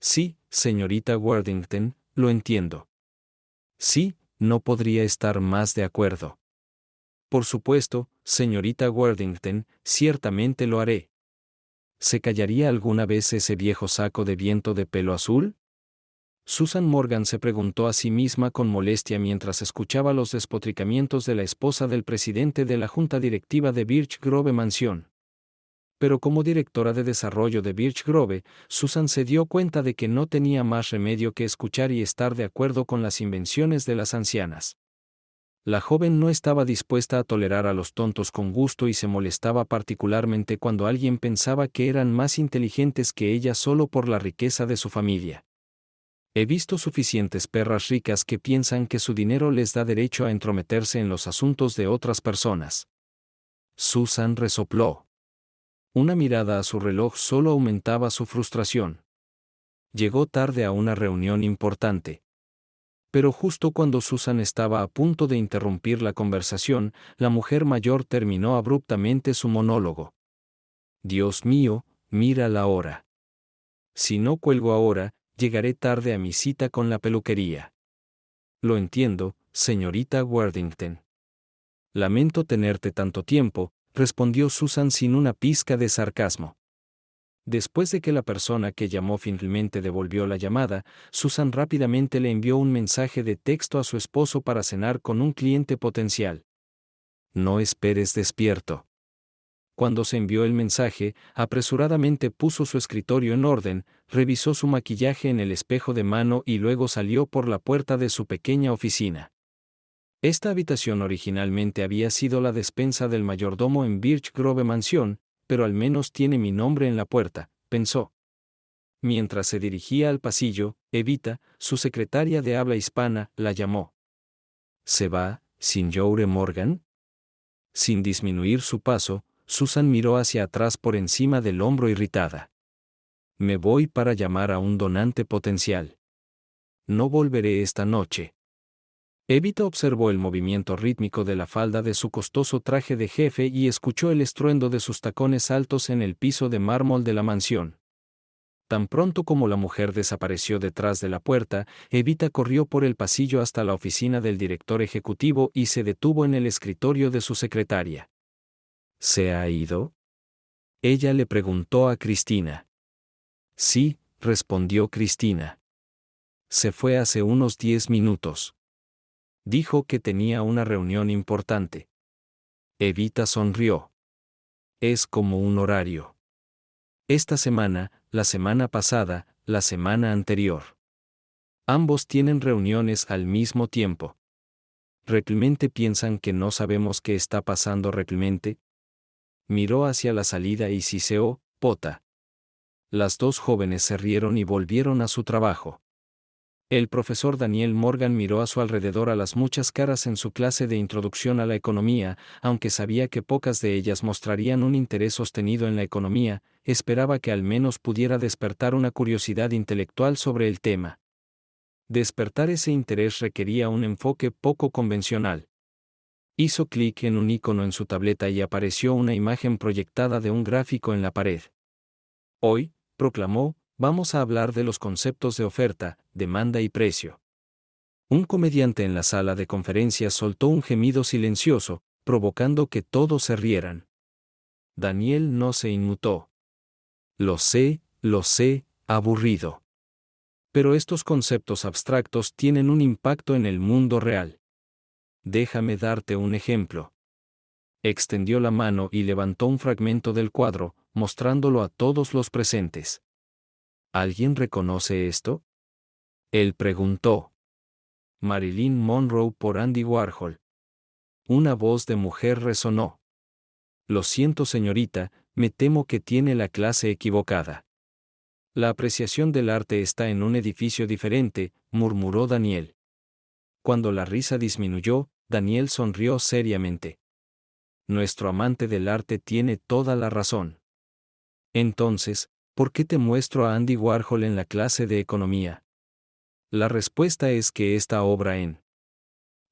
Sí, señorita Worthington, lo entiendo. Sí, no podría estar más de acuerdo. Por supuesto, señorita Worthington, ciertamente lo haré. ¿Se callaría alguna vez ese viejo saco de viento de pelo azul? Susan Morgan se preguntó a sí misma con molestia mientras escuchaba los despotricamientos de la esposa del presidente de la junta directiva de Birch Grove Mansión. Pero como directora de desarrollo de Birch Grove, Susan se dio cuenta de que no tenía más remedio que escuchar y estar de acuerdo con las invenciones de las ancianas. La joven no estaba dispuesta a tolerar a los tontos con gusto y se molestaba particularmente cuando alguien pensaba que eran más inteligentes que ella solo por la riqueza de su familia. He visto suficientes perras ricas que piensan que su dinero les da derecho a entrometerse en los asuntos de otras personas. Susan resopló. Una mirada a su reloj solo aumentaba su frustración. Llegó tarde a una reunión importante. Pero justo cuando Susan estaba a punto de interrumpir la conversación, la mujer mayor terminó abruptamente su monólogo. Dios mío, mira la hora. Si no cuelgo ahora, llegaré tarde a mi cita con la peluquería. Lo entiendo, señorita Worthington. Lamento tenerte tanto tiempo, respondió Susan sin una pizca de sarcasmo. Después de que la persona que llamó finalmente devolvió la llamada, Susan rápidamente le envió un mensaje de texto a su esposo para cenar con un cliente potencial. No esperes despierto. Cuando se envió el mensaje, apresuradamente puso su escritorio en orden, revisó su maquillaje en el espejo de mano y luego salió por la puerta de su pequeña oficina. Esta habitación originalmente había sido la despensa del mayordomo en Birch Grove Mansión, pero al menos tiene mi nombre en la puerta, pensó. Mientras se dirigía al pasillo, Evita, su secretaria de habla hispana, la llamó. ¿Se va, Sinjore Morgan? Sin disminuir su paso, Susan miró hacia atrás por encima del hombro irritada. Me voy para llamar a un donante potencial. No volveré esta noche. Evita observó el movimiento rítmico de la falda de su costoso traje de jefe y escuchó el estruendo de sus tacones altos en el piso de mármol de la mansión. Tan pronto como la mujer desapareció detrás de la puerta, Evita corrió por el pasillo hasta la oficina del director ejecutivo y se detuvo en el escritorio de su secretaria. ¿Se ha ido? Ella le preguntó a Cristina. Sí, respondió Cristina. Se fue hace unos 10 minutos. Dijo que tenía una reunión importante. Evita sonrió. Es como un horario. Esta semana, la semana pasada, la semana anterior. Ambos tienen reuniones al mismo tiempo. ¿Realmente piensan que no sabemos qué está pasando realmente? Miró hacia la salida y siseó, pota. Las dos jóvenes se rieron y volvieron a su trabajo. El profesor Daniel Morgan miró a su alrededor a las muchas caras en su clase de introducción a la economía, aunque sabía que pocas de ellas mostrarían un interés sostenido en la economía, esperaba que al menos pudiera despertar una curiosidad intelectual sobre el tema. Despertar ese interés requería un enfoque poco convencional. Hizo clic en un icono en su tableta y apareció una imagen proyectada de un gráfico en la pared. Hoy, proclamó, vamos a hablar de los conceptos de oferta, demanda y precio. Un comediante en la sala de conferencias soltó un gemido silencioso, provocando que todos se rieran. Daniel no se inmutó. Lo sé, aburrido. Pero estos conceptos abstractos tienen un impacto en el mundo real. Déjame darte un ejemplo. Extendió la mano y levantó un fragmento del cuadro, mostrándolo a todos los presentes. ¿Alguien reconoce esto? Él preguntó. Marilyn Monroe por Andy Warhol. Una voz de mujer resonó. Lo siento, señorita, me temo que tiene la clase equivocada. La apreciación del arte está en un edificio diferente, murmuró Daniel. Cuando la risa disminuyó, Daniel sonrió seriamente. Nuestro amante del arte tiene toda la razón. Entonces, ¿por qué te muestro a Andy Warhol en la clase de economía? La respuesta es que esta obra en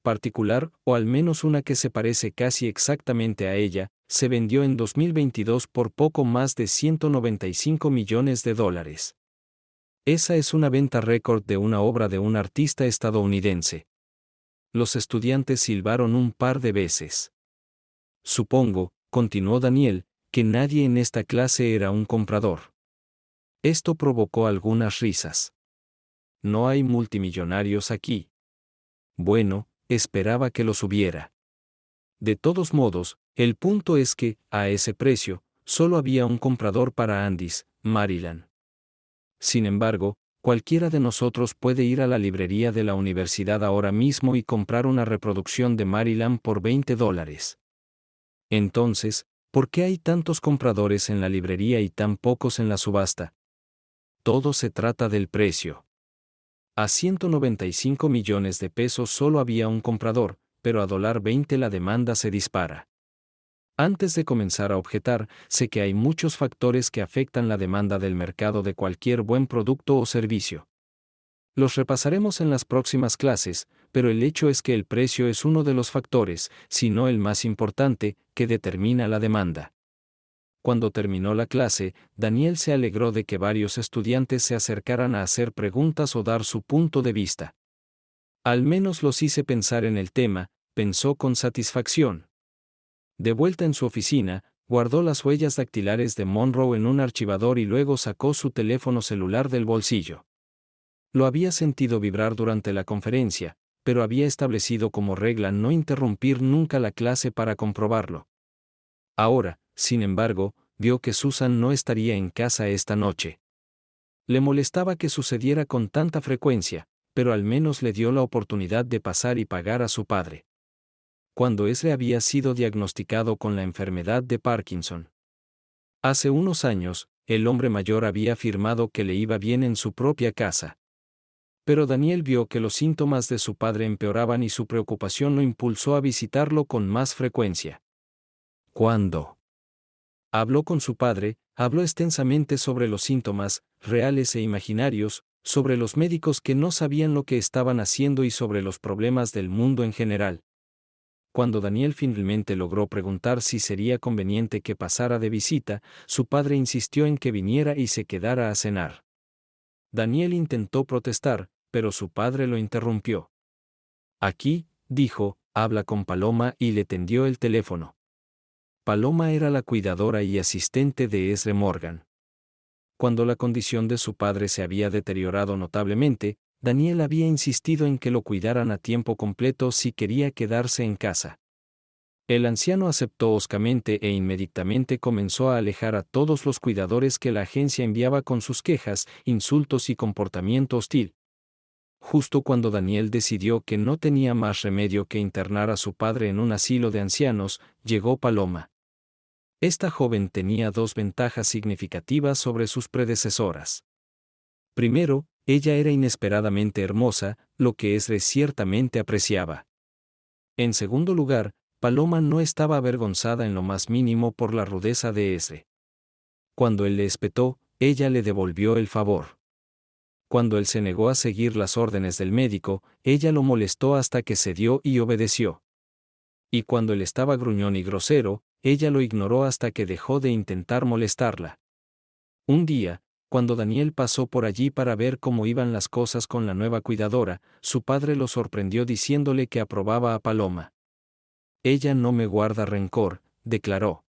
particular, o al menos una que se parece casi exactamente a ella, se vendió en 2022 por poco más de $195 millones. Esa es una venta récord de una obra de un artista estadounidense. Los estudiantes silbaron un par de veces. Supongo, continuó Daniel, que nadie en esta clase era un comprador. Esto provocó algunas risas. No hay multimillonarios aquí. Bueno, esperaba que los hubiera. De todos modos, el punto es que, a ese precio, solo había un comprador para Andis, Maryland. Sin embargo, cualquiera de nosotros puede ir a la librería de la universidad ahora mismo y comprar una reproducción de Maryland por $20. Entonces, ¿por qué hay tantos compradores en la librería y tan pocos en la subasta? Todo se trata del precio. A 195 millones de pesos solo había un comprador, pero a $20 la demanda se dispara. Antes de comenzar a objetar, sé que hay muchos factores que afectan la demanda del mercado de cualquier buen producto o servicio. Los repasaremos en las próximas clases, pero el hecho es que el precio es uno de los factores, si no el más importante, que determina la demanda. Cuando terminó la clase, Daniel se alegró de que varios estudiantes se acercaran a hacer preguntas o dar su punto de vista. Al menos los hice pensar en el tema, pensó con satisfacción. De vuelta en su oficina, guardó las huellas dactilares de Monroe en un archivador y luego sacó su teléfono celular del bolsillo. Lo había sentido vibrar durante la conferencia, pero había establecido como regla no interrumpir nunca la clase para comprobarlo. Ahora, sin embargo, vio que Susan no estaría en casa esta noche. Le molestaba que sucediera con tanta frecuencia, pero al menos le dio la oportunidad de pasar y pagar a su padre. Cuando Ezra había sido diagnosticado con la enfermedad de Parkinson. Hace unos años, el hombre mayor había afirmado que le iba bien en su propia casa. Pero Daniel vio que los síntomas de su padre empeoraban y su preocupación lo impulsó a visitarlo con más frecuencia. ¿Cuándo? Habló con su padre, habló extensamente sobre los síntomas, reales e imaginarios, sobre los médicos que no sabían lo que estaban haciendo y sobre los problemas del mundo en general. Cuando Daniel finalmente logró preguntar si sería conveniente que pasara de visita, su padre insistió en que viniera y se quedara a cenar. Daniel intentó protestar, pero su padre lo interrumpió. Aquí, dijo, habla con Paloma y le tendió el teléfono. Paloma era la cuidadora y asistente de Ezra Morgan. Cuando la condición de su padre se había deteriorado notablemente, Daniel había insistido en que lo cuidaran a tiempo completo si quería quedarse en casa. El anciano aceptó hoscamente e inmediatamente comenzó a alejar a todos los cuidadores que la agencia enviaba con sus quejas, insultos y comportamiento hostil. Justo cuando Daniel decidió que no tenía más remedio que internar a su padre en un asilo de ancianos, llegó Paloma. Esta joven tenía dos ventajas significativas sobre sus predecesoras. Primero, ella era inesperadamente hermosa, lo que Ezra ciertamente apreciaba. En segundo lugar, Paloma no estaba avergonzada en lo más mínimo por la rudeza de Ezra. Cuando él le espetó, ella le devolvió el favor. Cuando él se negó a seguir las órdenes del médico, ella lo molestó hasta que cedió y obedeció. Y cuando él estaba gruñón y grosero, ella lo ignoró hasta que dejó de intentar molestarla. Un día, cuando Daniel pasó por allí para ver cómo iban las cosas con la nueva cuidadora, su padre lo sorprendió diciéndole que aprobaba a Paloma. Ella no me guarda rencor, declaró.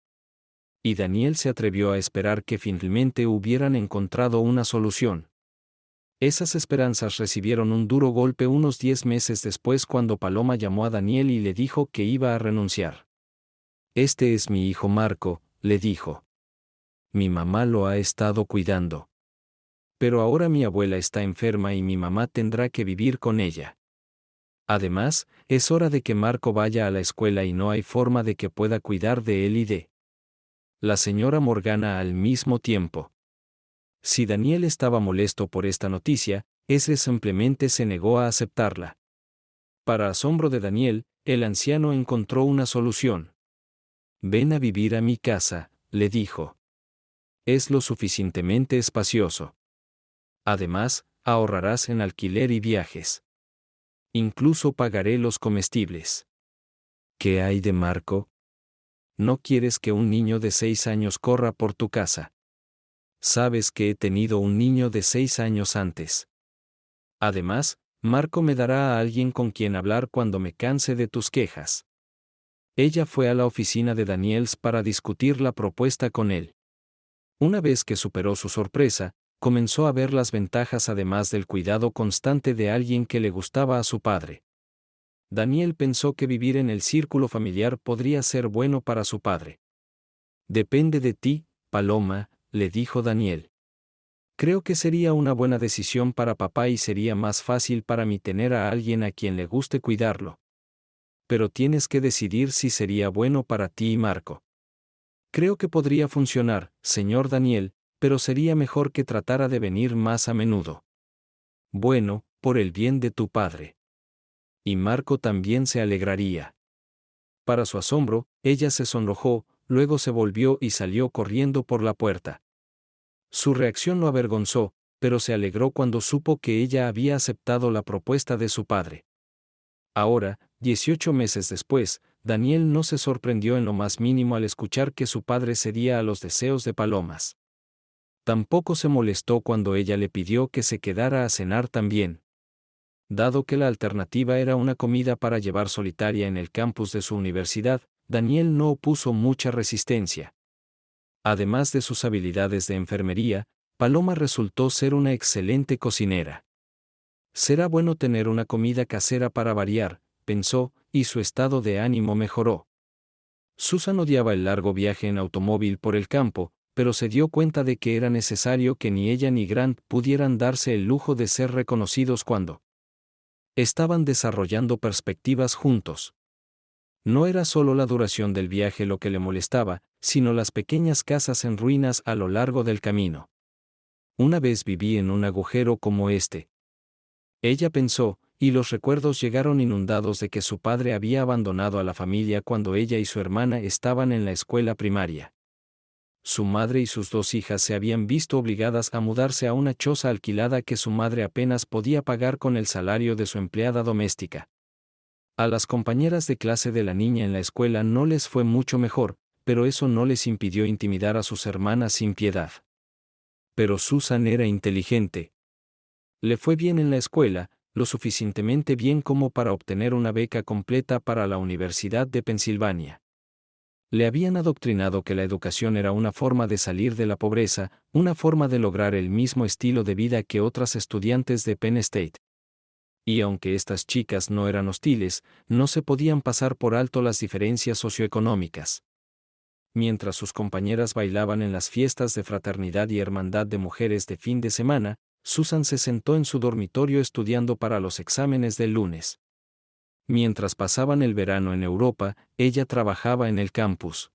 Y Daniel se atrevió a esperar que finalmente hubieran encontrado una solución. Esas esperanzas recibieron un duro golpe unos 10 meses después cuando Paloma llamó a Daniel y le dijo que iba a renunciar. Este es mi hijo Marco, le dijo. Mi mamá lo ha estado cuidando. Pero ahora mi abuela está enferma y mi mamá tendrá que vivir con ella. Además, es hora de que Marco vaya a la escuela y no hay forma de que pueda cuidar de él y de la señora Morgana al mismo tiempo. Si Daniel estaba molesto por esta noticia, Ezra simplemente se negó a aceptarla. Para asombro de Daniel, el anciano encontró una solución. Ven a vivir a mi casa, le dijo. Es lo suficientemente espacioso. Además, ahorrarás en alquiler y viajes. Incluso pagaré los comestibles. ¿Qué hay de Marco? ¿No quieres que un niño de 6 años corra por tu casa? sabes que he tenido un niño de 6 años antes. Además, Marco me dará a alguien con quien hablar cuando me canse de tus quejas. Ella fue a la oficina de Daniels para discutir la propuesta con él. Una vez que superó su sorpresa, comenzó a ver las ventajas además del cuidado constante de alguien que le gustaba a su padre. Daniel pensó que vivir en el círculo familiar podría ser bueno para su padre. Depende de ti, Paloma, le dijo Daniel. Creo que sería una buena decisión para papá y sería más fácil para mí tener a alguien a quien le guste cuidarlo. Pero tienes que decidir si sería bueno para ti y Marco. Creo que podría funcionar, señor Daniel, pero sería mejor que tratara de venir más a menudo. Bueno, por el bien de tu padre. Y Marco también se alegraría. Para su asombro, ella se sonrojó, luego se volvió y salió corriendo por la puerta. Su reacción lo avergonzó, pero se alegró cuando supo que ella había aceptado la propuesta de su padre. Ahora, 18 meses después, Daniel no se sorprendió en lo más mínimo al escuchar que su padre cedía a los deseos de Palomas. Tampoco se molestó cuando ella le pidió que se quedara a cenar también. Dado que la alternativa era una comida para llevar solitaria en el campus de su universidad, Daniel no opuso mucha resistencia. Además de sus habilidades de enfermería, Paloma resultó ser una excelente cocinera. Será bueno tener una comida casera para variar, pensó, y su estado de ánimo mejoró. Susan odiaba el largo viaje en automóvil por el campo, pero se dio cuenta de que era necesario que ni ella ni Grant pudieran darse el lujo de ser reconocidos cuando estaban desarrollando perspectivas juntos. No era solo la duración del viaje lo que le molestaba, sino las pequeñas casas en ruinas a lo largo del camino. Una vez viví en un agujero como este. Ella pensó, y los recuerdos llegaron inundados de que su padre había abandonado a la familia cuando ella y su hermana estaban en la escuela primaria. Su madre y sus 2 hijas se habían visto obligadas a mudarse a una choza alquilada que su madre apenas podía pagar con el salario de su empleada doméstica. A las compañeras de clase de la niña en la escuela no les fue mucho mejor, pero eso no les impidió intimidar a sus hermanas sin piedad. Pero Susan era inteligente. Le fue bien en la escuela, lo suficientemente bien como para obtener una beca completa para la Universidad de Pensilvania. Le habían adoctrinado que la educación era una forma de salir de la pobreza, una forma de lograr el mismo estilo de vida que otras estudiantes de Penn State. Y aunque estas chicas no eran hostiles, no se podían pasar por alto las diferencias socioeconómicas. Mientras sus compañeras bailaban en las fiestas de fraternidad y hermandad de mujeres de fin de semana, Susan se sentó en su dormitorio estudiando para los exámenes del lunes. Mientras pasaban el verano en Europa, ella trabajaba en el campus.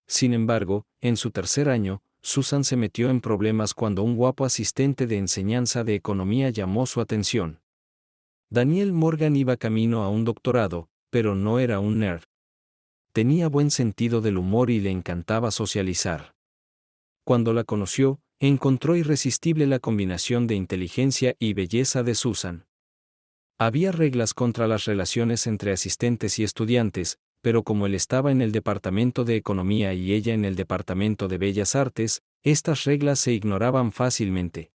Sin embargo, en su tercer año, Susan se metió en problemas cuando un guapo asistente de enseñanza de economía llamó su atención. Daniel Morgan iba camino a un doctorado, pero no era un nerd. Tenía buen sentido del humor y le encantaba socializar. Cuando la conoció, encontró irresistible la combinación de inteligencia y belleza de Susan. Había reglas contra las relaciones entre asistentes y estudiantes, pero como él estaba en el departamento de economía y ella en el departamento de bellas artes, estas reglas se ignoraban fácilmente.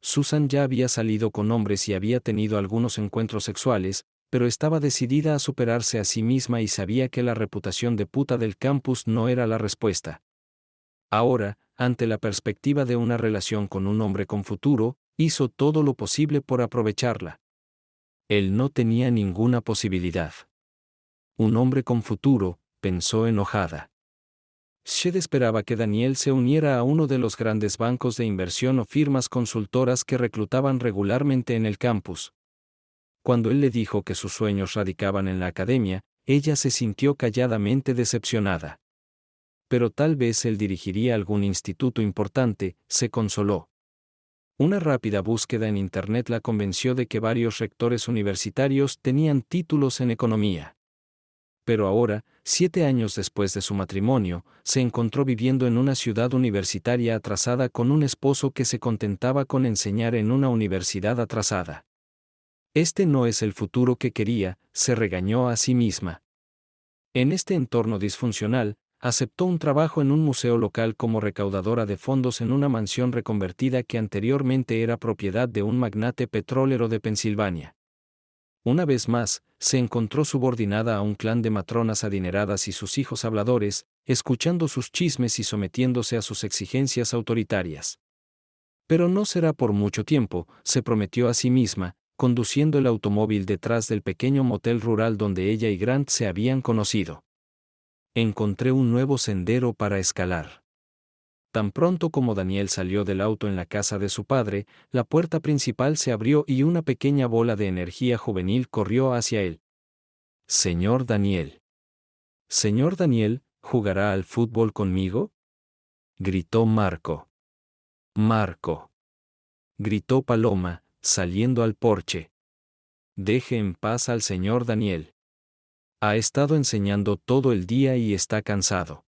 Susan ya había salido con hombres y había tenido algunos encuentros sexuales, pero estaba decidida a superarse a sí misma y sabía que la reputación de puta del campus no era la respuesta. Ahora, ante la perspectiva de una relación con un hombre con futuro, hizo todo lo posible por aprovecharla. Él no tenía ninguna posibilidad. Un hombre con futuro, pensó enojada. Shed esperaba que Daniel se uniera a uno de los grandes bancos de inversión o firmas consultoras que reclutaban regularmente en el campus. Cuando él le dijo que sus sueños radicaban en la academia, ella se sintió calladamente decepcionada. Pero tal vez él dirigiría algún instituto importante, se consoló. Una rápida búsqueda en Internet la convenció de que varios rectores universitarios tenían títulos en economía. Pero ahora, 7 años después de su matrimonio, se encontró viviendo en una ciudad universitaria atrasada con un esposo que se contentaba con enseñar en una universidad atrasada. Este no es el futuro que quería, se regañó a sí misma. En este entorno disfuncional, aceptó un trabajo en un museo local como recaudadora de fondos en una mansión reconvertida que anteriormente era propiedad de un magnate petrolero de Pensilvania. Una vez más, se encontró subordinada a un clan de matronas adineradas y sus hijos habladores, escuchando sus chismes y sometiéndose a sus exigencias autoritarias. Pero no será por mucho tiempo, se prometió a sí misma, conduciendo el automóvil detrás del pequeño motel rural donde ella y Grant se habían conocido. Encontré un nuevo sendero para escalar. Tan pronto como Daniel salió del auto en la casa de su padre, la puerta principal se abrió y una pequeña bola de energía juvenil corrió hacia él. Señor Daniel. Señor Daniel, ¿jugará al fútbol conmigo? Gritó Marco. Marco. Gritó Paloma, saliendo al porche. Deje en paz al señor Daniel. Ha estado enseñando todo el día y está cansado.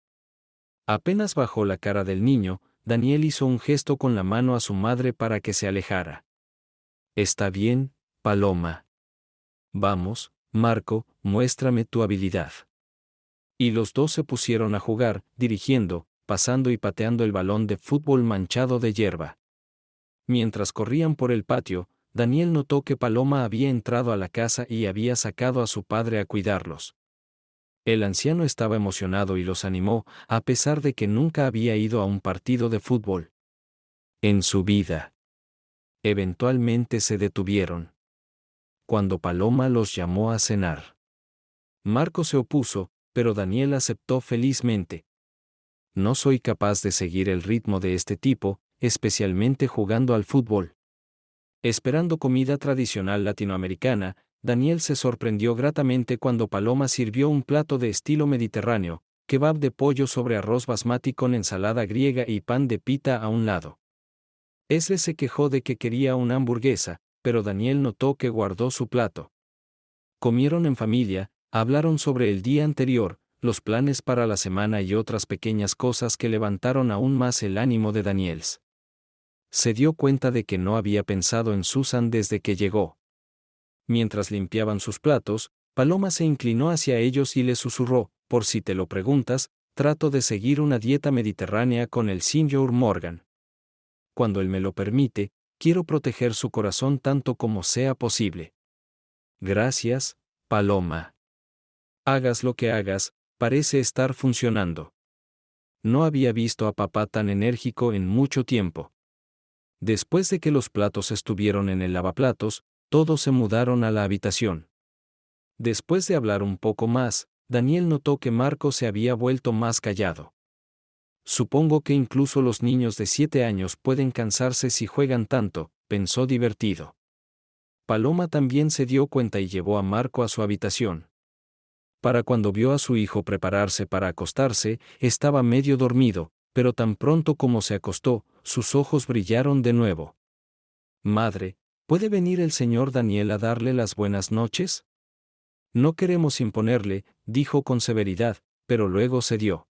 Apenas bajó la cara del niño, Daniel hizo un gesto con la mano a su madre para que se alejara. Está bien, Paloma. Vamos, Marco, muéstrame tu habilidad. Y los dos se pusieron a jugar, dirigiendo, pasando y pateando el balón de fútbol manchado de hierba. Mientras corrían por el patio, Daniel notó que Paloma había entrado a la casa y había sacado a su padre a cuidarlos. El anciano estaba emocionado y los animó, a pesar de que nunca había ido a un partido de fútbol en su vida. Eventualmente se detuvieron. Cuando Paloma los llamó a cenar. Marco se opuso, pero Daniel aceptó felizmente. No soy capaz de seguir el ritmo de este tipo, especialmente jugando al fútbol. Esperando comida tradicional latinoamericana, Daniel se sorprendió gratamente cuando Paloma sirvió un plato de estilo mediterráneo, kebab de pollo sobre arroz basmati con ensalada griega y pan de pita a un lado. Esle se quejó de que quería una hamburguesa, pero Daniel notó que guardó su plato. Comieron en familia, hablaron sobre el día anterior, los planes para la semana y otras pequeñas cosas que levantaron aún más el ánimo de Daniel. Se dio cuenta de que no había pensado en Susan desde que llegó. Mientras limpiaban sus platos, Paloma se inclinó hacia ellos y les susurró, por si te lo preguntas, trato de seguir una dieta mediterránea con el Sr. Morgan. Cuando él me lo permite, quiero proteger su corazón tanto como sea posible. Gracias, Paloma. Hagas lo que hagas, parece estar funcionando. No había visto a papá tan enérgico en mucho tiempo. Después de que los platos estuvieron en el lavaplatos, todos se mudaron a la habitación. Después de hablar un poco más, Daniel notó que Marco se había vuelto más callado. Supongo que incluso los niños de 7 años pueden cansarse si juegan tanto, pensó divertido. Paloma también se dio cuenta y llevó a Marco a su habitación. Para cuando vio a su hijo prepararse para acostarse, estaba medio dormido, pero tan pronto como se acostó, sus ojos brillaron de nuevo. Madre, ¿puede venir el señor Daniel a darle las buenas noches? No queremos imponerle, dijo con severidad, pero luego cedió.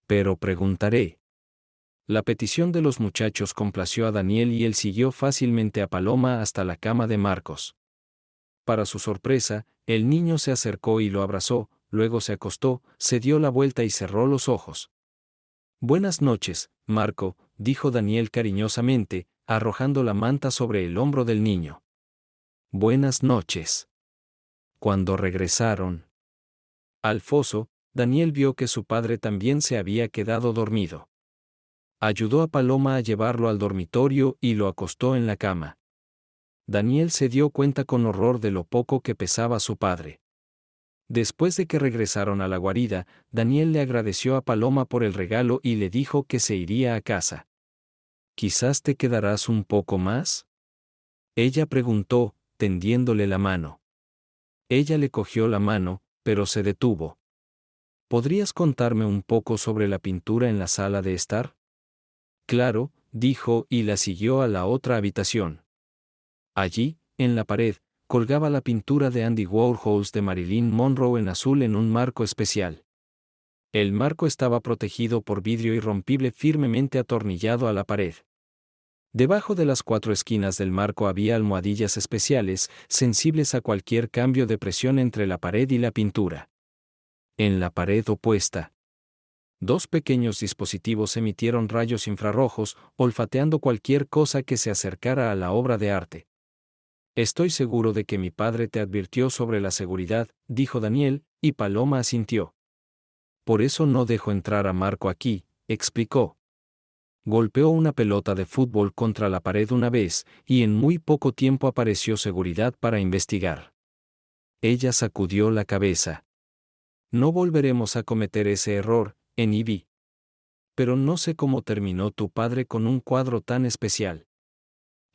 Pero preguntaré. La petición de los muchachos complació a Daniel y él siguió fácilmente a Paloma hasta la cama de Marcos. Para su sorpresa, el niño se acercó y lo abrazó, luego se acostó, se dio la vuelta y cerró los ojos. Buenas noches, Marco, dijo Daniel cariñosamente, arrojando la manta sobre el hombro del niño. Buenas noches. Cuando regresaron al foso, Daniel vio que su padre también se había quedado dormido. Ayudó a Paloma a llevarlo al dormitorio y lo acostó en la cama. Daniel se dio cuenta con horror de lo poco que pesaba su padre. Después de que regresaron a la guarida, Daniel le agradeció a Paloma por el regalo y le dijo que se iría a casa. ¿Quizás te quedarás un poco más? Ella preguntó, tendiéndole la mano. Ella le cogió la mano, pero se detuvo. ¿Podrías contarme un poco sobre la pintura en la sala de estar? Claro, dijo y la siguió a la otra habitación. Allí, en la pared, colgaba la pintura de Andy Warhol de Marilyn Monroe en azul en un marco especial. El marco estaba protegido por vidrio irrompible firmemente atornillado a la pared. Debajo de las 4 esquinas del marco había almohadillas especiales, sensibles a cualquier cambio de presión entre la pared y la pintura. En la pared opuesta Dos pequeños dispositivos emitieron rayos infrarrojos, olfateando cualquier cosa que se acercara a la obra de arte. Estoy seguro de que mi padre te advirtió sobre la seguridad, dijo Daniel, y Paloma asintió. Por eso no dejo entrar a Marco aquí, explicó. Golpeó una pelota de fútbol contra la pared una vez, y en muy poco tiempo apareció seguridad para investigar. Ella sacudió la cabeza. No volveremos a cometer ese error, Ivy. Pero no sé cómo terminó tu padre con un cuadro tan especial.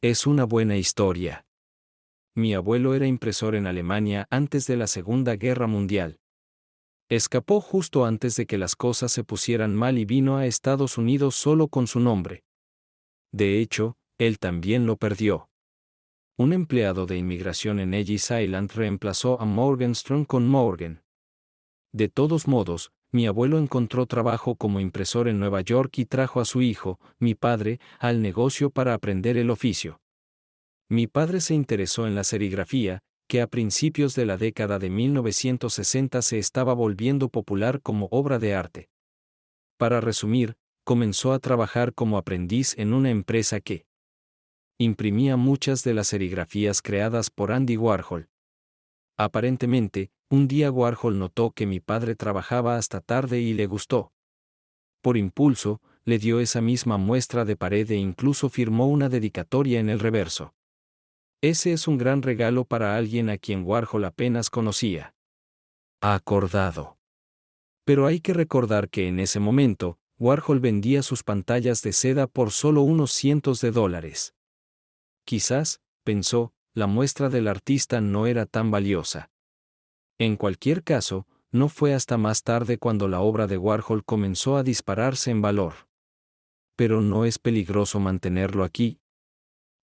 Es una buena historia. Mi abuelo era impresor en Alemania antes de la Segunda Guerra Mundial. Escapó justo antes de que las cosas se pusieran mal y vino a Estados Unidos solo con su nombre. De hecho, él también lo perdió. Un empleado de inmigración en Ellis Island reemplazó a Morgenstern con Morgan. De todos modos, mi abuelo encontró trabajo como impresor en Nueva York y trajo a su hijo, mi padre, al negocio para aprender el oficio. Mi padre se interesó en la serigrafía, que a principios de la década de 1960 se estaba volviendo popular como obra de arte. Para resumir, comenzó a trabajar como aprendiz en una empresa que imprimía muchas de las serigrafías creadas por Andy Warhol. Aparentemente, un día Warhol notó que mi padre trabajaba hasta tarde y le gustó. Por impulso, le dio esa misma muestra de pared e incluso firmó una dedicatoria en el reverso. Ese es un gran regalo para alguien a quien Warhol apenas conocía. Acordado. Pero hay que recordar que en ese momento, Warhol vendía sus pantallas de seda por solo unos cientos de dólares. Quizás, pensó, la muestra del artista no era tan valiosa. En cualquier caso, no fue hasta más tarde cuando la obra de Warhol comenzó a dispararse en valor. Pero no es peligroso mantenerlo aquí.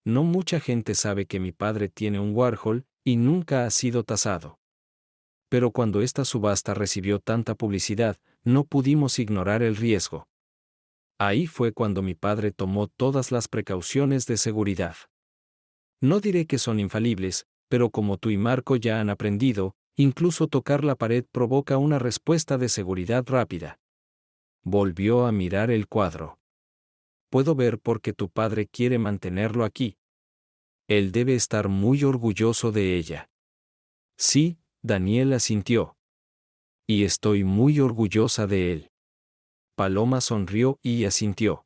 No mucha gente sabe que mi padre tiene un Warhol, y nunca ha sido tasado. Pero cuando esta subasta recibió tanta publicidad, no pudimos ignorar el riesgo. Ahí fue cuando mi padre tomó todas las precauciones de seguridad. No diré que son infalibles, pero como tú y Marco ya han aprendido, incluso tocar la pared provoca una respuesta de seguridad rápida. Volvió a mirar el cuadro. Puedo ver por qué tu padre quiere mantenerlo aquí. Él debe estar muy orgulloso de ella. Sí, Daniel asintió. Y estoy muy orgullosa de él. Paloma sonrió y asintió.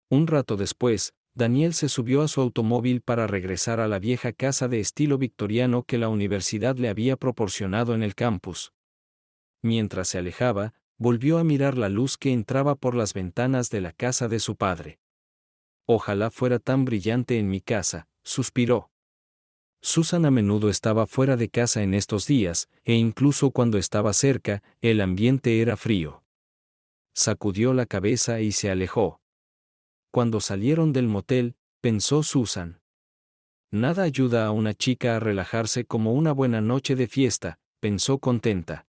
Un rato después, Daniel se subió a su automóvil para regresar a la vieja casa de estilo victoriano que la universidad le había proporcionado en el campus. Mientras se alejaba, volvió a mirar la luz que entraba por las ventanas de la casa de su padre. Ojalá fuera tan brillante en mi casa, suspiró. Susan a menudo estaba fuera de casa en estos días, e incluso cuando estaba cerca, el ambiente era frío. Sacudió la cabeza y se alejó. Cuando salieron del motel, pensó Susan. Nada ayuda a una chica a relajarse como una buena noche de fiesta, pensó contenta.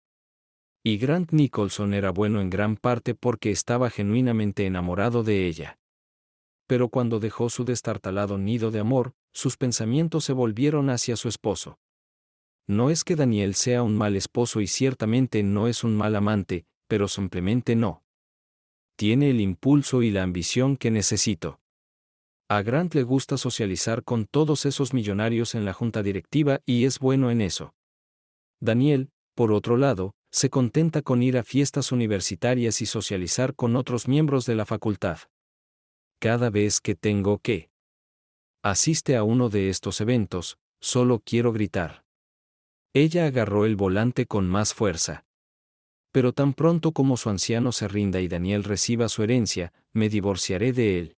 Y Grant Nicholson era bueno en gran parte porque estaba genuinamente enamorado de ella. Pero cuando dejó su destartalado nido de amor, sus pensamientos se volvieron hacia su esposo. No es que Daniel sea un mal esposo y ciertamente no es un mal amante, pero simplemente no tiene el impulso y la ambición que necesito. A Grant le gusta socializar con todos esos millonarios en la junta directiva y es bueno en eso. Daniel, por otro lado, se contenta con ir a fiestas universitarias y socializar con otros miembros de la facultad. Cada vez que tengo que asiste a uno de estos eventos, solo quiero gritar. Ella agarró el volante con más fuerza. Pero tan pronto como su anciano se rinda y Daniel reciba su herencia, me divorciaré de él.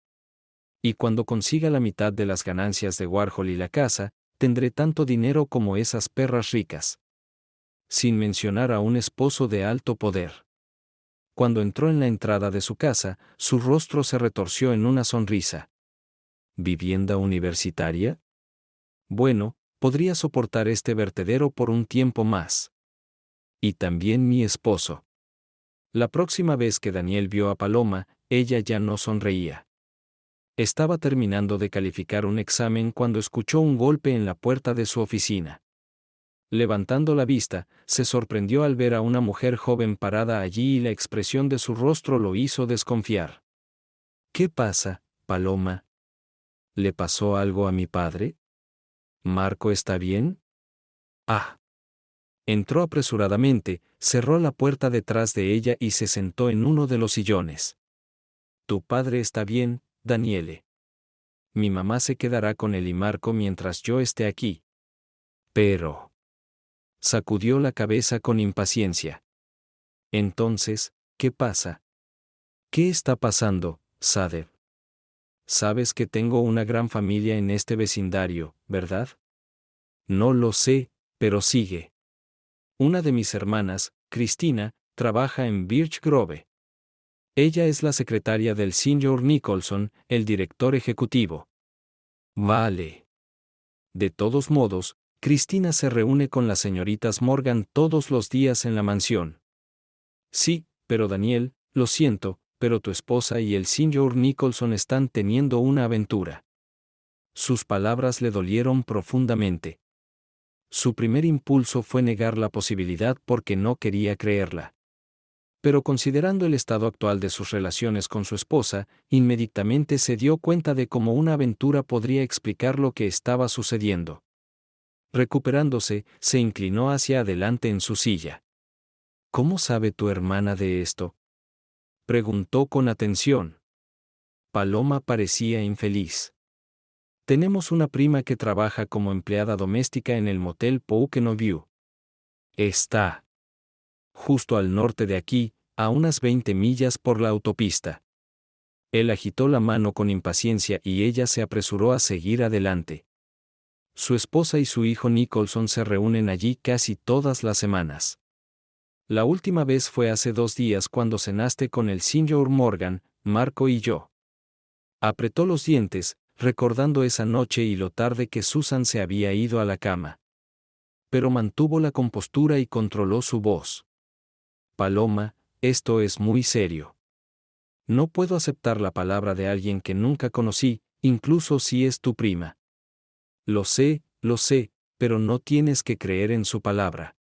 Y cuando consiga la mitad de las ganancias de Warhol y la casa, tendré tanto dinero como esas perras ricas. Sin mencionar a un esposo de alto poder. Cuando entró en la entrada de su casa, su rostro se retorció en una sonrisa. ¿Vivienda universitaria? Bueno, podría soportar este vertedero por un tiempo más. Y también mi esposo. La próxima vez que Daniel vio a Paloma, ella ya no sonreía. Estaba terminando de calificar un examen cuando escuchó un golpe en la puerta de su oficina. Levantando la vista, se sorprendió al ver a una mujer joven parada allí y la expresión de su rostro lo hizo desconfiar. ¿Qué pasa, Paloma? ¿Le pasó algo a mi padre? ¿Marco está bien? Ah. Entró apresuradamente, cerró la puerta detrás de ella y se sentó en uno de los sillones. Tu padre está bien, Daniele. Mi mamá se quedará con él y Marco mientras yo esté aquí. Pero... Sacudió la cabeza con impaciencia. Entonces, ¿qué pasa? ¿Qué está pasando, Sadeb? Sabes que tengo una gran familia en este vecindario, ¿verdad? No lo sé, pero sigue. Una de mis hermanas, Cristina, trabaja en Birch Grove. Ella es la secretaria del Sr. Nicholson, el director ejecutivo. Vale. De todos modos, Cristina se reúne con las señoritas Morgan todos los días en la mansión. Sí, pero Daniel, lo siento, pero tu esposa y el Sr. Nicholson están teniendo una aventura. Sus palabras le dolieron profundamente. Su primer impulso fue negar la posibilidad porque no quería creerla. Pero considerando el estado actual de sus relaciones con su esposa, inmediatamente se dio cuenta de cómo una aventura podría explicar lo que estaba sucediendo. Recuperándose, se inclinó hacia adelante en su silla. ¿Cómo sabe tu hermana de esto?, preguntó con atención. Paloma parecía infeliz. Tenemos una prima que trabaja como empleada doméstica en el motel Pocono View. Está justo al norte de aquí, a unas 20 millas por la autopista. Él agitó la mano con impaciencia y ella se apresuró a seguir adelante. Su esposa y su hijo Nicholson se reúnen allí casi todas las semanas. La última vez fue hace 2 días cuando cenaste con el Sr. Morgan, Marco y yo. Apretó los dientes, recordando esa noche y lo tarde que Susan se había ido a la cama. Pero mantuvo la compostura y controló su voz. Paloma, esto es muy serio. No puedo aceptar la palabra de alguien que nunca conocí, incluso si es tu prima. Lo sé, pero no tienes que creer en su palabra.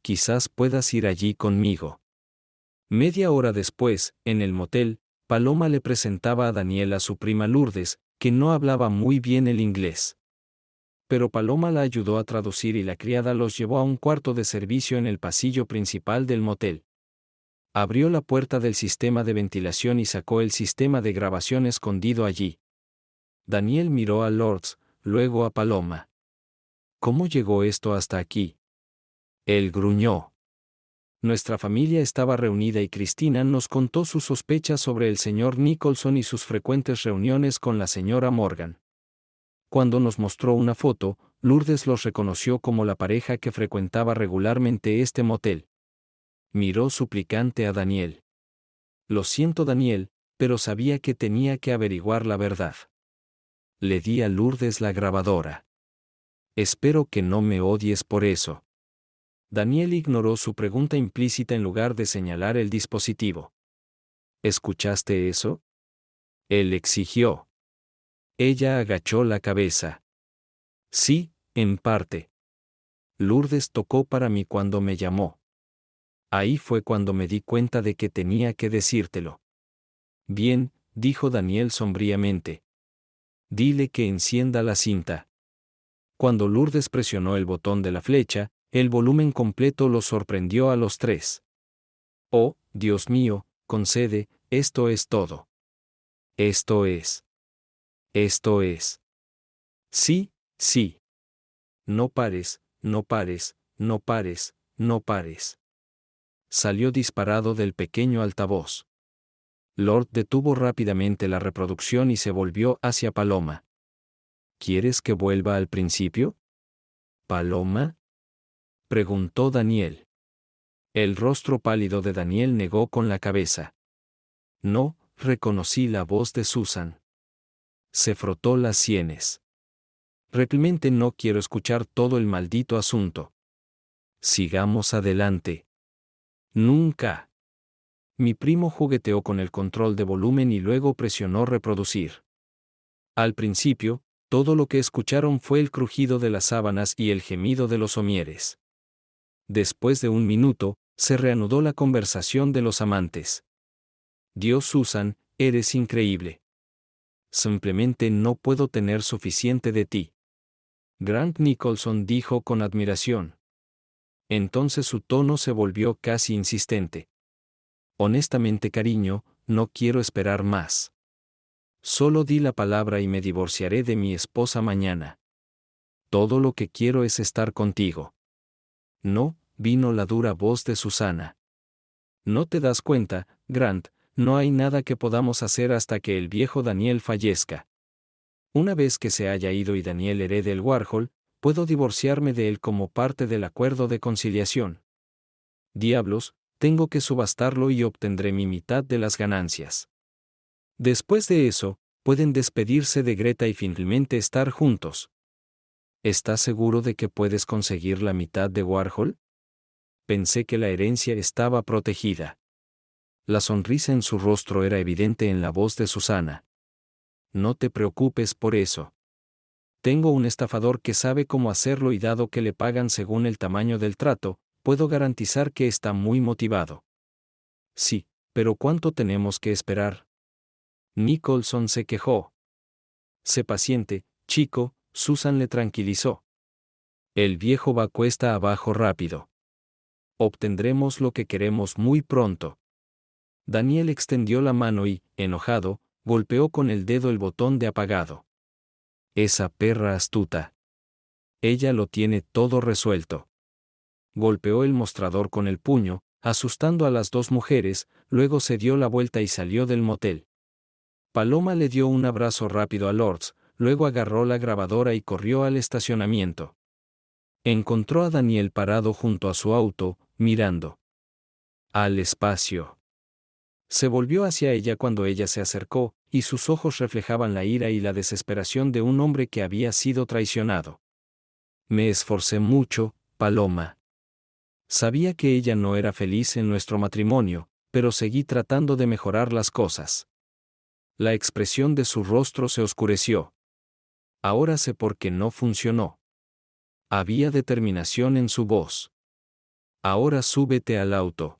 Quizás puedas ir allí conmigo. Media hora después, en el motel, Paloma le presentaba a Daniel a su prima Lourdes, que no hablaba muy bien el inglés. Pero Paloma la ayudó a traducir y la criada los llevó a un cuarto de servicio en el pasillo principal del motel. Abrió la puerta del sistema de ventilación y sacó el sistema de grabación escondido allí. Daniel miró a Lourdes, luego a Paloma. ¿Cómo llegó esto hasta aquí? Él gruñó. Nuestra familia estaba reunida y Cristina nos contó sus sospechas sobre el señor Nicholson y sus frecuentes reuniones con la señora Morgan. Cuando nos mostró una foto, Lourdes los reconoció como la pareja que frecuentaba regularmente este motel. Miró suplicante a Daniel. Lo siento, Daniel, pero sabía que tenía que averiguar la verdad. Le di a Lourdes la grabadora. Espero que no me odies por eso. Daniel ignoró su pregunta implícita en lugar de señalar el dispositivo. ¿Escuchaste eso?, él exigió. Ella agachó la cabeza. Sí, en parte. Lourdes tocó para mí cuando me llamó. Ahí fue cuando me di cuenta de que tenía que decírtelo. Bien, dijo Daniel sombríamente. Dile que encienda la cinta. Cuando Lourdes presionó el botón de la flecha, el volumen completo los sorprendió a los tres. Oh, Dios mío, concede, esto es todo. Esto es. Esto es. Sí, sí. No pares, no pares, no pares, no pares. Salió disparado del pequeño altavoz. Lord detuvo rápidamente la reproducción y se volvió hacia Paloma. ¿Quieres que vuelva al principio? ¿Paloma?, preguntó Daniel. El rostro pálido de Daniel negó con la cabeza. No, reconocí la voz de Susan. Se frotó las sienes. Realmente no quiero escuchar todo el maldito asunto. Sigamos adelante. Nunca. Mi primo jugueteó con el control de volumen y luego presionó reproducir. Al principio, todo lo que escucharon fue el crujido de las sábanas y el gemido de los somieres. Después de un minuto, se reanudó la conversación de los amantes. Dios, Susan, eres increíble. Simplemente no puedo tener suficiente de ti. Grant Nicholson dijo con admiración. Entonces su tono se volvió casi insistente. Honestamente, cariño, no quiero esperar más. Solo di la palabra y me divorciaré de mi esposa mañana. Todo lo que quiero es estar contigo. No, vino la dura voz de Susana. ¿No te das cuenta, Grant? No hay nada que podamos hacer hasta que el viejo Daniel fallezca. Una vez que se haya ido y Daniel herede el Warhol, puedo divorciarme de él como parte del acuerdo de conciliación. Diablos, tengo que subastarlo y obtendré mi mitad de las ganancias. Después de eso, pueden despedirse de Greta y finalmente estar juntos. ¿Estás seguro de que puedes conseguir la mitad de Warhol? Pensé que la herencia estaba protegida. La sonrisa en su rostro era evidente en la voz de Susana. No te preocupes por eso. Tengo un estafador que sabe cómo hacerlo y dado que le pagan según el tamaño del trato, puedo garantizar que está muy motivado. Sí, pero ¿cuánto tenemos que esperar? Nicholson se quejó. Sé paciente, chico, Susan le tranquilizó. El viejo va cuesta abajo rápido. Obtendremos lo que queremos muy pronto. Daniel extendió la mano y, enojado, golpeó con el dedo el botón de apagado. Esa perra astuta. Ella lo tiene todo resuelto. Golpeó el mostrador con el puño, asustando a las dos mujeres, luego se dio la vuelta y salió del motel. Paloma le dio un abrazo rápido a Lords, luego agarró la grabadora y corrió al estacionamiento. Encontró a Daniel parado junto a su auto, mirando al espacio. Se volvió hacia ella cuando ella se acercó, y sus ojos reflejaban la ira y la desesperación de un hombre que había sido traicionado. Me esforcé mucho, Paloma. Sabía que ella no era feliz en nuestro matrimonio, pero seguí tratando de mejorar las cosas. La expresión de su rostro se oscureció. Ahora sé por qué no funcionó. Había determinación en su voz. Ahora súbete al auto.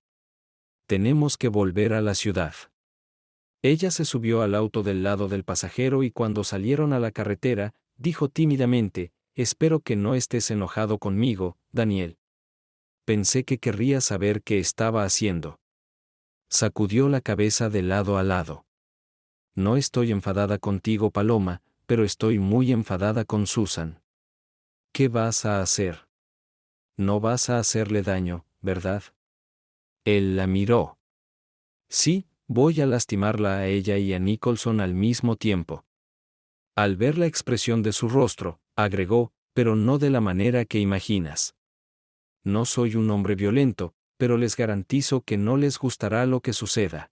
Tenemos que volver a la ciudad. Ella se subió al auto del lado del pasajero y cuando salieron a la carretera, dijo tímidamente, espero que no estés enojado conmigo, Daniel. Pensé que querrías saber qué estaba haciendo. Sacudió la cabeza de lado a lado. No estoy enfadada contigo, Paloma, pero estoy muy enfadada con Susan. ¿Qué vas a hacer? No vas a hacerle daño, ¿verdad? Él la miró. Sí, voy a lastimarla a ella y a Nicholson al mismo tiempo. Al ver la expresión de su rostro, agregó, pero no de la manera que imaginas. No soy un hombre violento, pero les garantizo que no les gustará lo que suceda.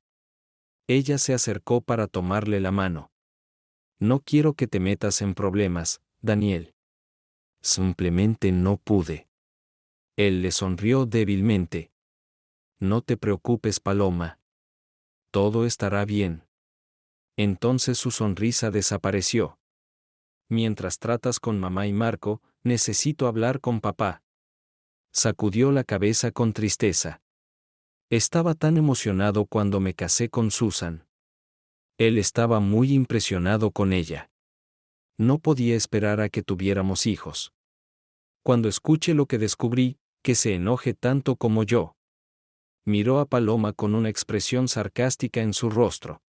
Ella se acercó para tomarle la mano. No quiero que te metas en problemas, Daniel. Simplemente no pude. Él le sonrió débilmente. No te preocupes, Paloma. Todo estará bien. Entonces su sonrisa desapareció. Mientras tratas con mamá y Marco, necesito hablar con papá. Sacudió la cabeza con tristeza. Estaba tan emocionado cuando me casé con Susan. Él estaba muy impresionado con ella. No podía esperar a que tuviéramos hijos. Cuando escuche lo que descubrí, que se enoje tanto como yo. Miró a Paloma con una expresión sarcástica en su rostro.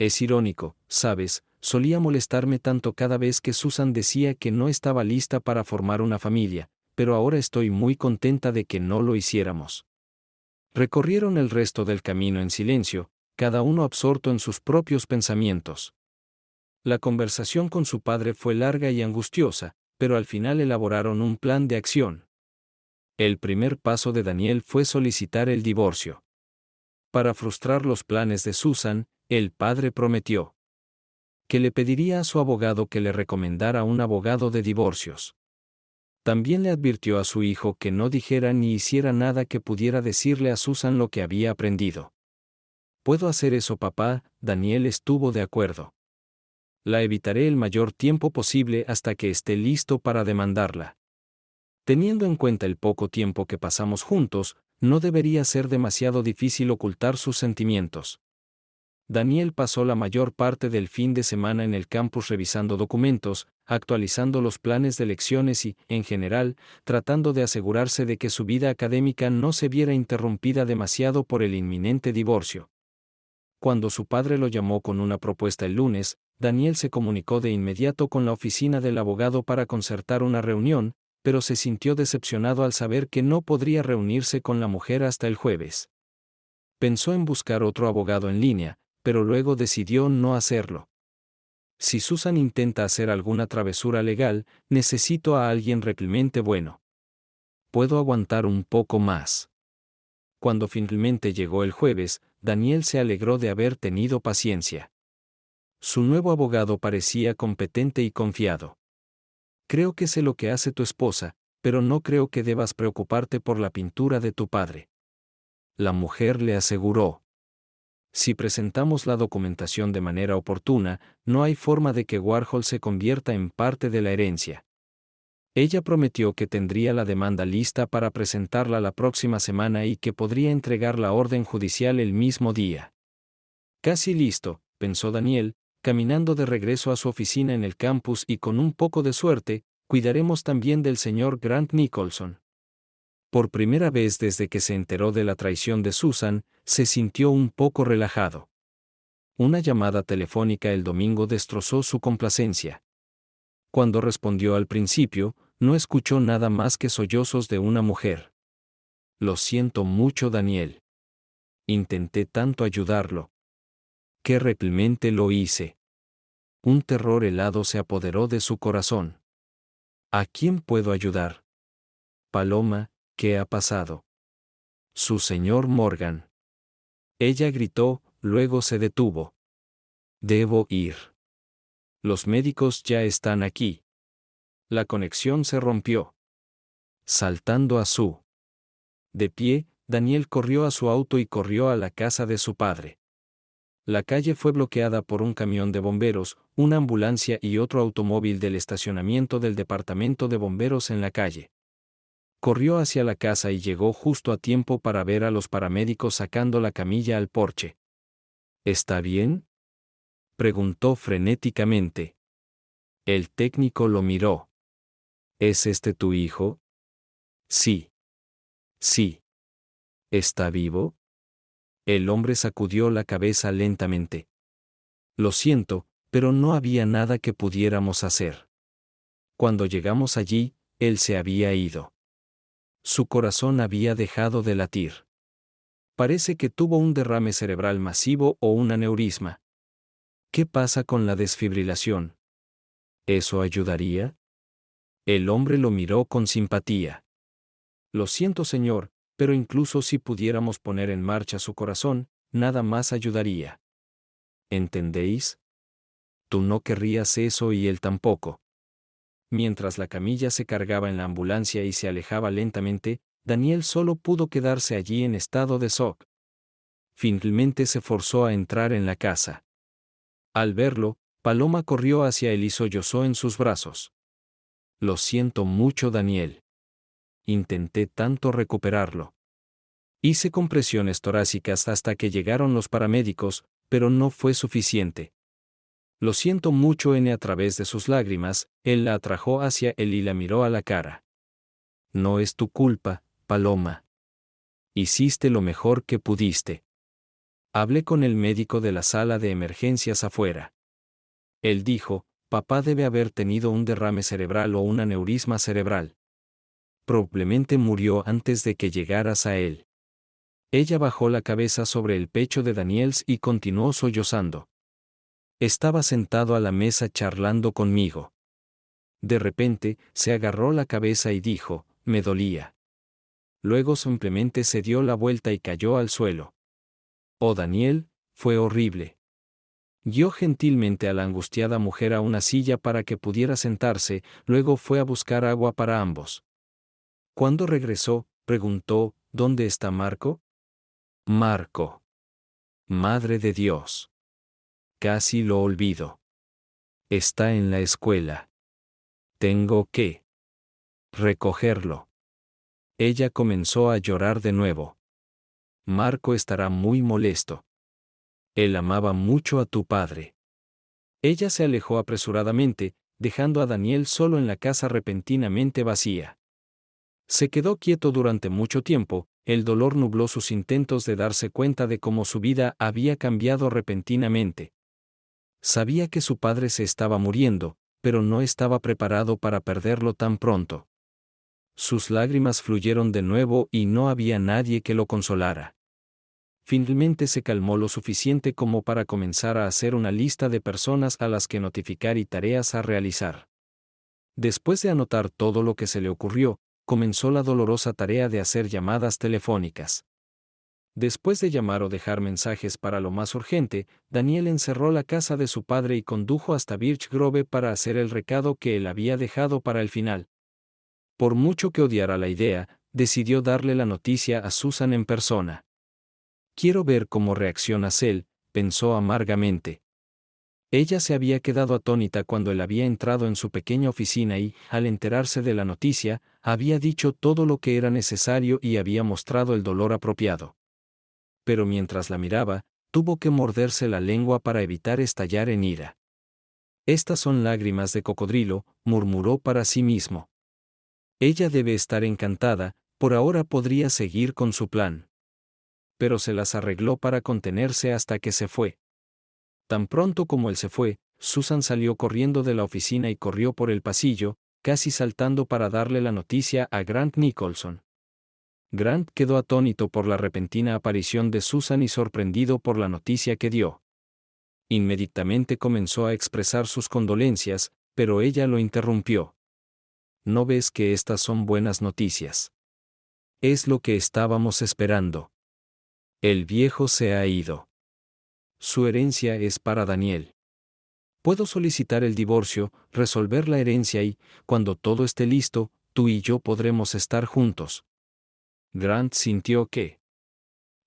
Es irónico, ¿sabes? Solía molestarme tanto cada vez que Susan decía que no estaba lista para formar una familia, pero ahora estoy muy contenta de que no lo hiciéramos. Recorrieron el resto del camino en silencio, cada uno absorto en sus propios pensamientos. La conversación con su padre fue larga y angustiosa, pero al final elaboraron un plan de acción. El primer paso de Daniel fue solicitar el divorcio. Para frustrar los planes de Susan, el padre prometió que le pediría a su abogado que le recomendara un abogado de divorcios. También le advirtió a su hijo que no dijera ni hiciera nada que pudiera decirle a Susan lo que había aprendido. ¿Puedo hacer eso, papá? Daniel estuvo de acuerdo. La evitaré el mayor tiempo posible hasta que esté listo para demandarla. Teniendo en cuenta el poco tiempo que pasamos juntos, no debería ser demasiado difícil ocultar sus sentimientos. Daniel pasó la mayor parte del fin de semana en el campus revisando documentos, actualizando los planes de lecciones y, en general, tratando de asegurarse de que su vida académica no se viera interrumpida demasiado por el inminente divorcio. Cuando su padre lo llamó con una propuesta el lunes, Daniel se comunicó de inmediato con la oficina del abogado para concertar una reunión, pero se sintió decepcionado al saber que no podría reunirse con la mujer hasta el jueves. Pensó en buscar otro abogado en línea, pero luego decidió no hacerlo. Si Susan intenta hacer alguna travesura legal, necesito a alguien realmente bueno. Puedo aguantar un poco más. Cuando finalmente llegó el jueves, Daniel se alegró de haber tenido paciencia. Su nuevo abogado parecía competente y confiado. Creo que sé lo que hace tu esposa, pero no creo que debas preocuparte por la pintura de tu padre. La mujer le aseguró. Si presentamos la documentación de manera oportuna, no hay forma de que Warhol se convierta en parte de la herencia. Ella prometió que tendría la demanda lista para presentarla la próxima semana y que podría entregar la orden judicial el mismo día. Casi listo, pensó Daniel, caminando de regreso a su oficina en el campus y con un poco de suerte, cuidaremos también del señor Grant Nicholson. Por primera vez desde que se enteró de la traición de Susan, se sintió un poco relajado. Una llamada telefónica el domingo destrozó su complacencia. Cuando respondió al principio, no escuchó nada más que sollozos de una mujer. Lo siento mucho, Daniel. Intenté tanto ayudarlo. Que realmente lo hice. Un terror helado se apoderó de su corazón. ¿A quién puedo ayudar? Paloma, ¿qué ha pasado? Su señor Morgan. Ella gritó, luego se detuvo. Debo ir. Los médicos ya están aquí. La conexión se rompió. Saltando a su. De pie, Daniel corrió a su auto y corrió a la casa de su padre. La calle fue bloqueada por un camión de bomberos, una ambulancia y otro automóvil del estacionamiento del departamento de bomberos en la calle. Corrió hacia la casa y llegó justo a tiempo para ver a los paramédicos sacando la camilla al porche. ¿Está bien?, preguntó frenéticamente. El técnico lo miró. ¿Es este tu hijo? Sí. Sí. ¿Está vivo? El hombre sacudió la cabeza lentamente. Lo siento, pero no había nada que pudiéramos hacer. Cuando llegamos allí, él se había ido. Su corazón había dejado de latir. Parece que tuvo un derrame cerebral masivo o un aneurisma. ¿Qué pasa con la desfibrilación? ¿Eso ayudaría? El hombre lo miró con simpatía. Lo siento, señor, pero incluso si pudiéramos poner en marcha su corazón, nada más ayudaría. ¿Entendéis? Tú no querrías eso y él tampoco. Mientras la camilla se cargaba en la ambulancia y se alejaba lentamente, Daniel solo pudo quedarse allí en estado de shock. Finalmente se forzó a entrar en la casa. Al verlo, Paloma corrió hacia él y sollozó en sus brazos. Lo siento mucho, Daniel. Intenté tanto recuperarlo. Hice compresiones torácicas hasta que llegaron los paramédicos, pero no fue suficiente. Lo siento mucho. A través de sus lágrimas, él la atrajo hacia él y la miró a la cara. No es tu culpa, Paloma. Hiciste lo mejor que pudiste. Hablé con el médico de la sala de emergencias afuera. Él dijo, papá debe haber tenido un derrame cerebral o un aneurisma cerebral. Probablemente murió antes de que llegaras a él. Ella bajó la cabeza sobre el pecho de Daniels y continuó sollozando. Estaba sentado a la mesa charlando conmigo. De repente, se agarró la cabeza y dijo, me dolía. Luego simplemente se dio la vuelta y cayó al suelo. Oh, Daniel, fue horrible. Guió gentilmente a la angustiada mujer a una silla para que pudiera sentarse, luego fue a buscar agua para ambos. Cuando regresó, preguntó, ¿dónde está Marco? Marco. Madre de Dios. Casi lo olvido. Está en la escuela. Tengo que recogerlo. Ella comenzó a llorar de nuevo. Marco estará muy molesto. Él amaba mucho a tu padre. Ella se alejó apresuradamente, dejando a Daniel solo en la casa repentinamente vacía. Se quedó quieto durante mucho tiempo, el dolor nubló sus intentos de darse cuenta de cómo su vida había cambiado repentinamente. Sabía que su padre se estaba muriendo, pero no estaba preparado para perderlo tan pronto. Sus lágrimas fluyeron de nuevo y no había nadie que lo consolara. Finalmente se calmó lo suficiente como para comenzar a hacer una lista de personas a las que notificar y tareas a realizar. Después de anotar todo lo que se le ocurrió, comenzó la dolorosa tarea de hacer llamadas telefónicas. Después de llamar o dejar mensajes para lo más urgente, Daniel encerró la casa de su padre y condujo hasta Birch Grove para hacer el recado que él había dejado para el final. Por mucho que odiara la idea, decidió darle la noticia a Susan en persona. Quiero ver cómo reacciona él, pensó amargamente. Ella se había quedado atónita cuando él había entrado en su pequeña oficina y, al enterarse de la noticia, había dicho todo lo que era necesario y había mostrado el dolor apropiado. Pero mientras la miraba, tuvo que morderse la lengua para evitar estallar en ira. Estas son lágrimas de cocodrilo, murmuró para sí mismo. Ella debe estar encantada, por ahora podría seguir con su plan. Pero se las arregló para contenerse hasta que se fue. Tan pronto como él se fue, Susan salió corriendo de la oficina y corrió por el pasillo, casi saltando para darle la noticia a Grant Nicholson. Grant quedó atónito por la repentina aparición de Susan y sorprendido por la noticia que dio. Inmediatamente comenzó a expresar sus condolencias, pero ella lo interrumpió. ¿No ves que estas son buenas noticias? Es lo que estábamos esperando. El viejo se ha ido. Su herencia es para Daniel. Puedo solicitar el divorcio, resolver la herencia y, cuando todo esté listo, tú y yo podremos estar juntos. Grant sintió que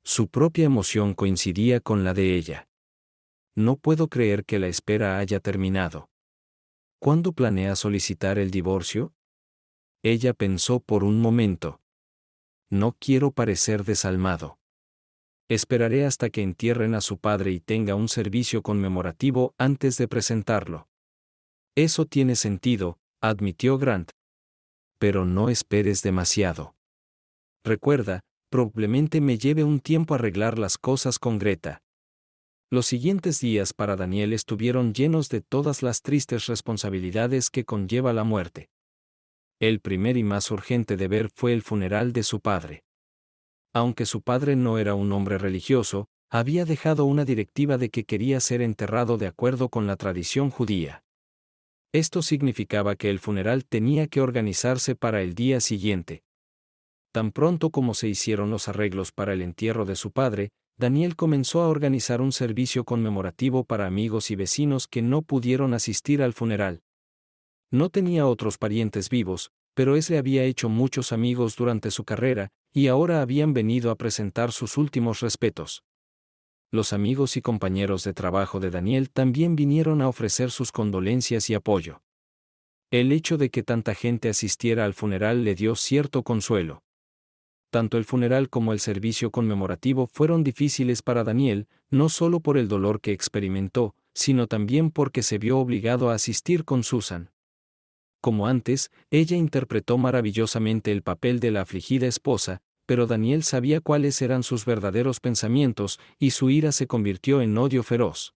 su propia emoción coincidía con la de ella. No puedo creer que la espera haya terminado. ¿Cuándo planea solicitar el divorcio? Ella pensó por un momento. No quiero parecer desalmado. Esperaré hasta que entierren a su padre y tenga un servicio conmemorativo antes de presentarlo. Eso tiene sentido, admitió Grant. Pero no esperes demasiado. Recuerda, probablemente me lleve un tiempo arreglar las cosas con Greta. Los siguientes días para Daniel estuvieron llenos de todas las tristes responsabilidades que conlleva la muerte. El primer y más urgente deber fue el funeral de su padre. Aunque su padre no era un hombre religioso, había dejado una directiva de que quería ser enterrado de acuerdo con la tradición judía. Esto significaba que el funeral tenía que organizarse para el día siguiente. Tan pronto como se hicieron los arreglos para el entierro de su padre, Daniel comenzó a organizar un servicio conmemorativo para amigos y vecinos que no pudieron asistir al funeral. No tenía otros parientes vivos, pero le había hecho muchos amigos durante su carrera, y ahora habían venido a presentar sus últimos respetos. Los amigos y compañeros de trabajo de Daniel también vinieron a ofrecer sus condolencias y apoyo. El hecho de que tanta gente asistiera al funeral le dio cierto consuelo. Tanto el funeral como el servicio conmemorativo fueron difíciles para Daniel, no solo por el dolor que experimentó, sino también porque se vio obligado a asistir con Susan. Como antes, ella interpretó maravillosamente el papel de la afligida esposa, pero Daniel sabía cuáles eran sus verdaderos pensamientos, y su ira se convirtió en odio feroz.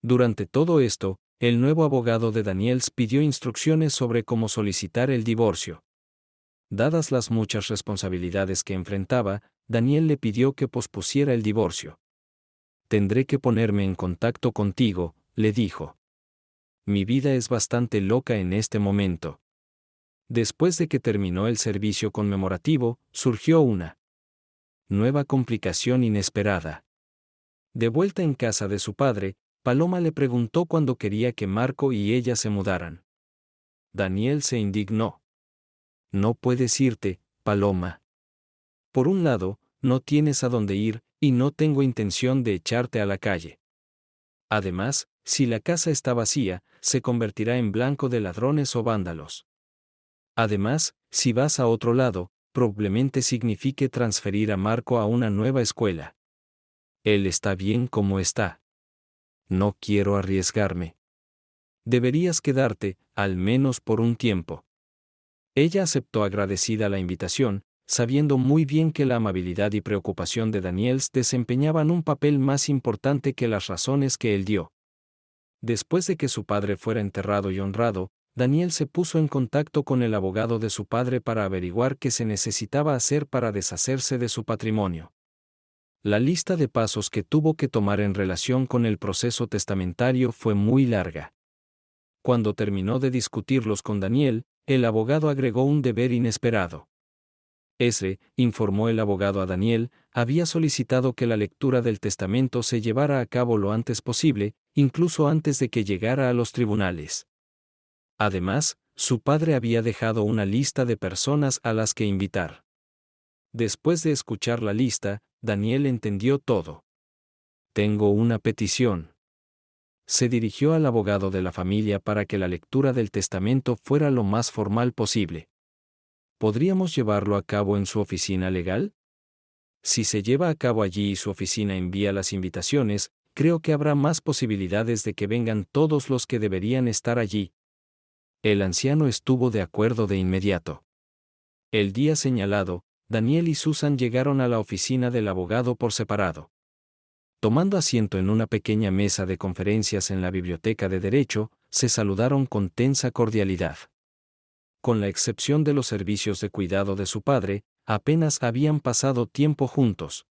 Durante todo esto, el nuevo abogado de Daniel pidió instrucciones sobre cómo solicitar el divorcio. Dadas las muchas responsabilidades que enfrentaba, Daniel le pidió que pospusiera el divorcio. Tendré que ponerme en contacto contigo, le dijo. Mi vida es bastante loca en este momento. Después de que terminó el servicio conmemorativo, surgió una nueva complicación inesperada. De vuelta en casa de su padre, Paloma le preguntó cuándo quería que Marco y ella se mudaran. Daniel se indignó. No puedes irte, Paloma. Por un lado, no tienes a dónde ir, y no tengo intención de echarte a la calle. Además, si la casa está vacía, se convertirá en blanco de ladrones o vándalos. Además, si vas a otro lado, probablemente signifique transferir a Marco a una nueva escuela. Él está bien como está. No quiero arriesgarme. Deberías quedarte, al menos por un tiempo. Ella aceptó agradecida la invitación, sabiendo muy bien que la amabilidad y preocupación de Daniels desempeñaban un papel más importante que las razones que él dio. Después de que su padre fuera enterrado y honrado, Daniel se puso en contacto con el abogado de su padre para averiguar qué se necesitaba hacer para deshacerse de su patrimonio. La lista de pasos que tuvo que tomar en relación con el proceso testamentario fue muy larga. Cuando terminó de discutirlos con Daniel, el abogado agregó un deber inesperado. Esre, informó el abogado a Daniel, había solicitado que la lectura del testamento se llevara a cabo lo antes posible, incluso antes de que llegara a los tribunales. Además, su padre había dejado una lista de personas a las que invitar. Después de escuchar la lista, Daniel entendió todo. Tengo una petición. Se dirigió al abogado de la familia para que la lectura del testamento fuera lo más formal posible. ¿Podríamos llevarlo a cabo en su oficina legal? Si se lleva a cabo allí y su oficina envía las invitaciones, creo que habrá más posibilidades de que vengan todos los que deberían estar allí. El anciano estuvo de acuerdo de inmediato. El día señalado, Daniel y Susan llegaron a la oficina del abogado por separado. Tomando asiento en una pequeña mesa de conferencias en la biblioteca de Derecho, se saludaron con tensa cordialidad. Con la excepción de los servicios de cuidado de su padre, apenas habían pasado tiempo juntos.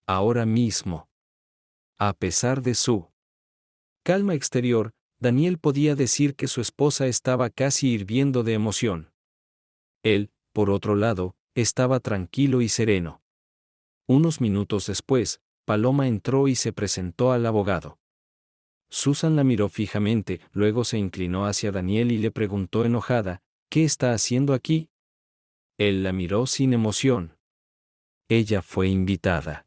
Ahora mismo. A pesar de su calma exterior, Daniel podía decir que su esposa estaba casi hirviendo de emoción. Él, por otro lado, estaba tranquilo y sereno. Unos minutos después, Paloma entró y se presentó al abogado. Susan la miró fijamente, luego se inclinó hacia Daniel y le preguntó enojada, ¿qué está haciendo aquí? Él la miró sin emoción. Ella fue invitada.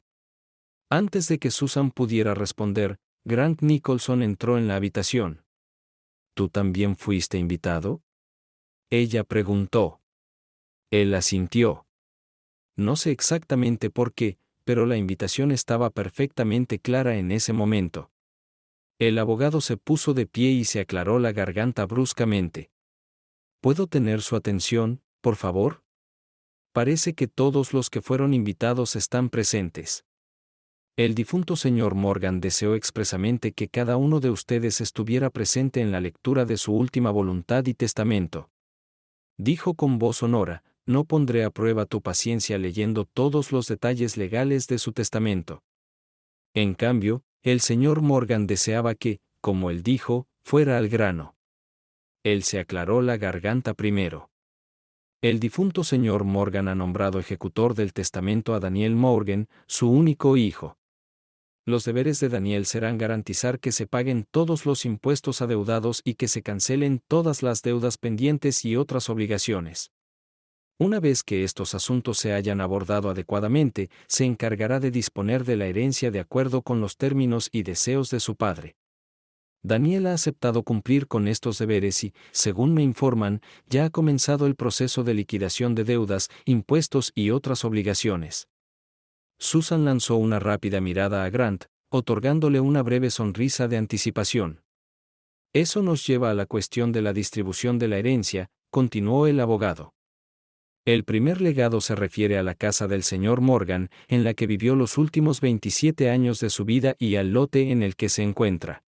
Antes de que Susan pudiera responder, Grant Nicholson entró en la habitación. ¿Tú también fuiste invitado? Ella preguntó. Él asintió. No sé exactamente por qué, pero la invitación estaba perfectamente clara en ese momento. El abogado se puso de pie y se aclaró la garganta bruscamente. ¿Puedo tener su atención, por favor? Parece que todos los que fueron invitados están presentes. El difunto señor Morgan deseó expresamente que cada uno de ustedes estuviera presente en la lectura de su última voluntad y testamento. Dijo con voz sonora, no pondré a prueba tu paciencia leyendo todos los detalles legales de su testamento. En cambio, el señor Morgan deseaba que, como él dijo, fuera al grano. Él se aclaró la garganta primero. El difunto señor Morgan ha nombrado ejecutor del testamento a Daniel Morgan, su único hijo. Los deberes de Daniel serán garantizar que se paguen todos los impuestos adeudados y que se cancelen todas las deudas pendientes y otras obligaciones. Una vez que estos asuntos se hayan abordado adecuadamente, se encargará de disponer de la herencia de acuerdo con los términos y deseos de su padre. Daniel ha aceptado cumplir con estos deberes y, según me informan, ya ha comenzado el proceso de liquidación de deudas, impuestos y otras obligaciones. Susan lanzó una rápida mirada a Grant, otorgándole una breve sonrisa de anticipación. Eso nos lleva a la cuestión de la distribución de la herencia, continuó el abogado. El primer legado se refiere a la casa del señor Morgan, en la que vivió los últimos 27 años de su vida y al lote en el que se encuentra.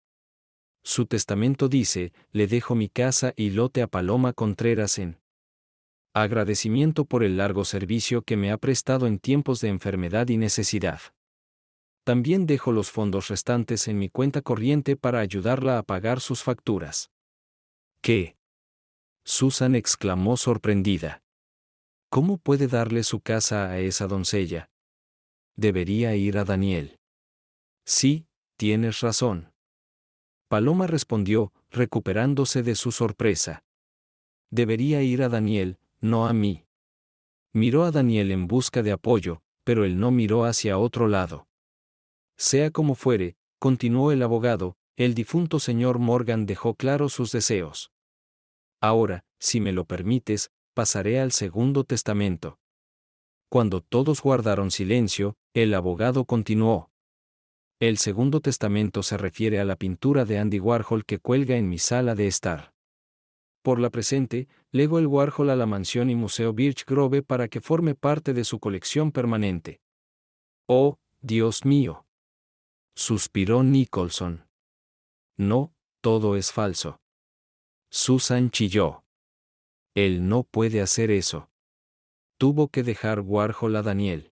Su testamento dice, le dejo mi casa y lote a Paloma Contreras en agradecimiento por el largo servicio que me ha prestado en tiempos de enfermedad y necesidad. También dejo los fondos restantes en mi cuenta corriente para ayudarla a pagar sus facturas. ¿Qué? Susan exclamó sorprendida. ¿Cómo puede darle su casa a esa doncella? Debería ir a Daniel. Sí, tienes razón. Paloma respondió, recuperándose de su sorpresa. Debería ir a Daniel, no a mí. Miró a Daniel en busca de apoyo, pero él no miró hacia otro lado. Sea como fuere, continuó el abogado, el difunto señor Morgan dejó claros sus deseos. Ahora, si me lo permites, pasaré al segundo testamento. Cuando todos guardaron silencio, el abogado continuó. El segundo testamento se refiere a la pintura de Andy Warhol que cuelga en mi sala de estar. Por la presente, lego el Warhol a la mansión y museo Birch Grove para que forme parte de su colección permanente. Oh, Dios mío. Suspiró Nicholson. No, todo es falso. Susan chilló. Él no puede hacer eso. Tuvo que dejar Warhol a Daniel.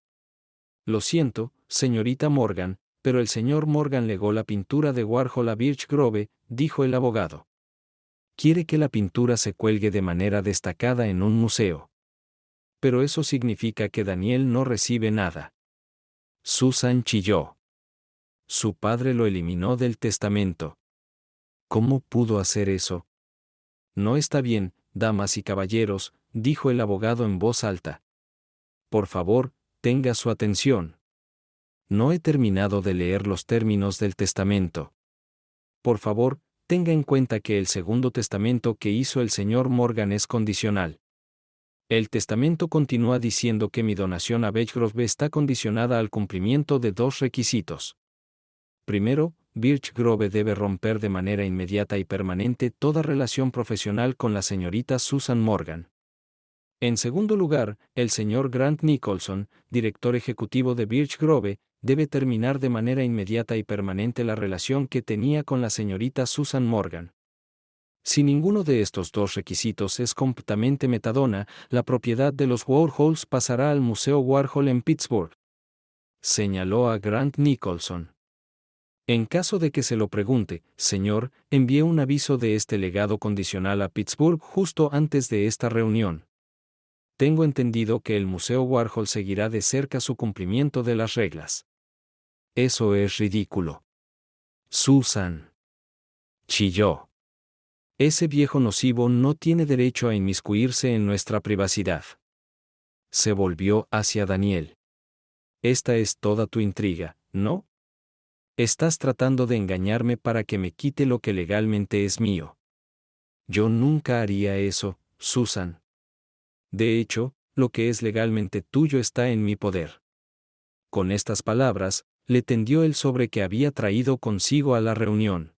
Lo siento, señorita Morgan, pero el señor Morgan legó la pintura de Warhol a Birch Grove, dijo el abogado. Quiere que la pintura se cuelgue de manera destacada en un museo. Pero eso significa que Daniel no recibe nada. Susan chilló. Su padre lo eliminó del testamento. ¿Cómo pudo hacer eso? No está bien, damas y caballeros, dijo el abogado en voz alta. Por favor, tenga su atención. No he terminado de leer los términos del testamento. Por favor, tenga en cuenta que el segundo testamento que hizo el señor Morgan es condicional. El testamento continúa diciendo que mi donación a Birch Grove está condicionada al cumplimiento de dos requisitos. Primero, Birch Grove debe romper de manera inmediata y permanente toda relación profesional con la señorita Susan Morgan. En segundo lugar, el señor Grant Nicholson, director ejecutivo de Birch Grove, debe terminar de manera inmediata y permanente la relación que tenía con la señorita Susan Morgan. Si ninguno de estos dos requisitos es completamente metadona, la propiedad de los Warhols pasará al Museo Warhol en Pittsburgh. Señaló a Grant Nicholson. En caso de que se lo pregunte, señor, envié un aviso de este legado condicional a Pittsburgh justo antes de esta reunión. Tengo entendido que el Museo Warhol seguirá de cerca su cumplimiento de las reglas. Eso es ridículo. Susan chilló. Ese viejo nocivo no tiene derecho a inmiscuirse en nuestra privacidad. Se volvió hacia Daniel. Esta es toda tu intriga, ¿no? Estás tratando de engañarme para que me quite lo que legalmente es mío. Yo nunca haría eso, Susan. De hecho, lo que es legalmente tuyo está en mi poder. Con estas palabras, le tendió el sobre que había traído consigo a la reunión.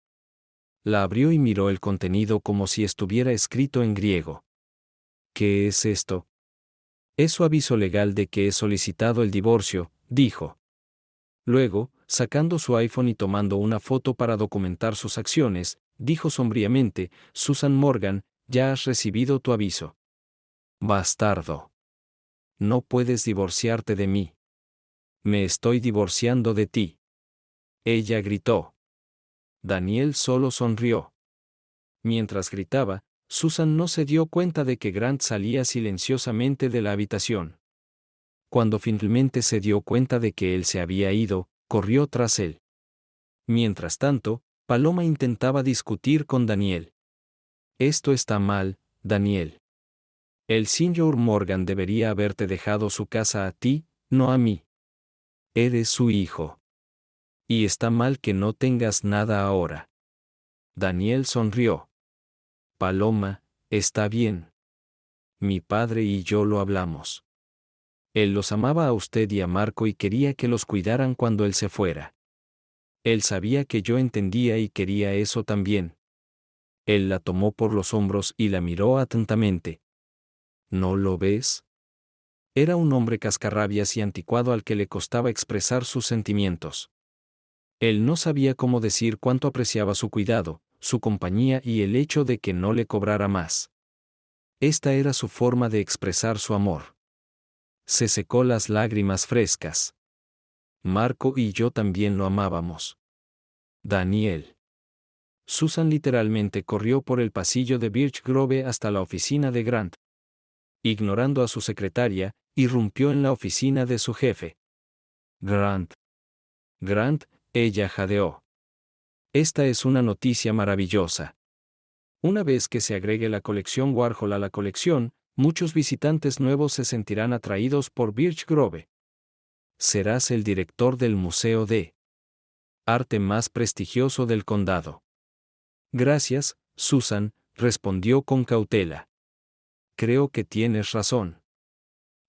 La abrió y miró el contenido como si estuviera escrito en griego. ¿Qué es esto? Es su aviso legal de que he solicitado el divorcio, dijo. Luego, sacando su iPhone y tomando una foto para documentar sus acciones, dijo sombríamente, Susan Morgan, ya has recibido tu aviso. Bastardo. No puedes divorciarte de mí. Me estoy divorciando de ti. Ella gritó. Daniel solo sonrió. Mientras gritaba, Susan no se dio cuenta de que Grant salía silenciosamente de la habitación. Cuando finalmente se dio cuenta de que él se había ido, corrió tras él. Mientras tanto, Paloma intentaba discutir con Daniel. Esto está mal, Daniel. El señor Morgan debería haberte dejado su casa a ti, no a mí. Eres su hijo. Y está mal que no tengas nada ahora. Daniel sonrió. Paloma, está bien. Mi padre y yo lo hablamos. Él los amaba a usted y a Marco y quería que los cuidaran cuando él se fuera. Él sabía que yo entendía y quería eso también. Él la tomó por los hombros y la miró atentamente. ¿No lo ves? Era un hombre cascarrabias y anticuado al que le costaba expresar sus sentimientos. Él no sabía cómo decir cuánto apreciaba su cuidado, su compañía y el hecho de que no le cobrara más. Esta era su forma de expresar su amor. Se secó las lágrimas frescas. Marco y yo también lo amábamos. Daniel. Susan literalmente corrió por el pasillo de Birch Grove hasta la oficina de Grant. Ignorando a su secretaria, irrumpió en la oficina de su jefe. Grant. Grant, ella jadeó. Esta es una noticia maravillosa. Una vez que se agregue la colección Warhol a la colección, muchos visitantes nuevos se sentirán atraídos por Birch Grove. Serás el director del Museo de arte más prestigioso del condado. Gracias, Susan, respondió con cautela. Creo que tienes razón.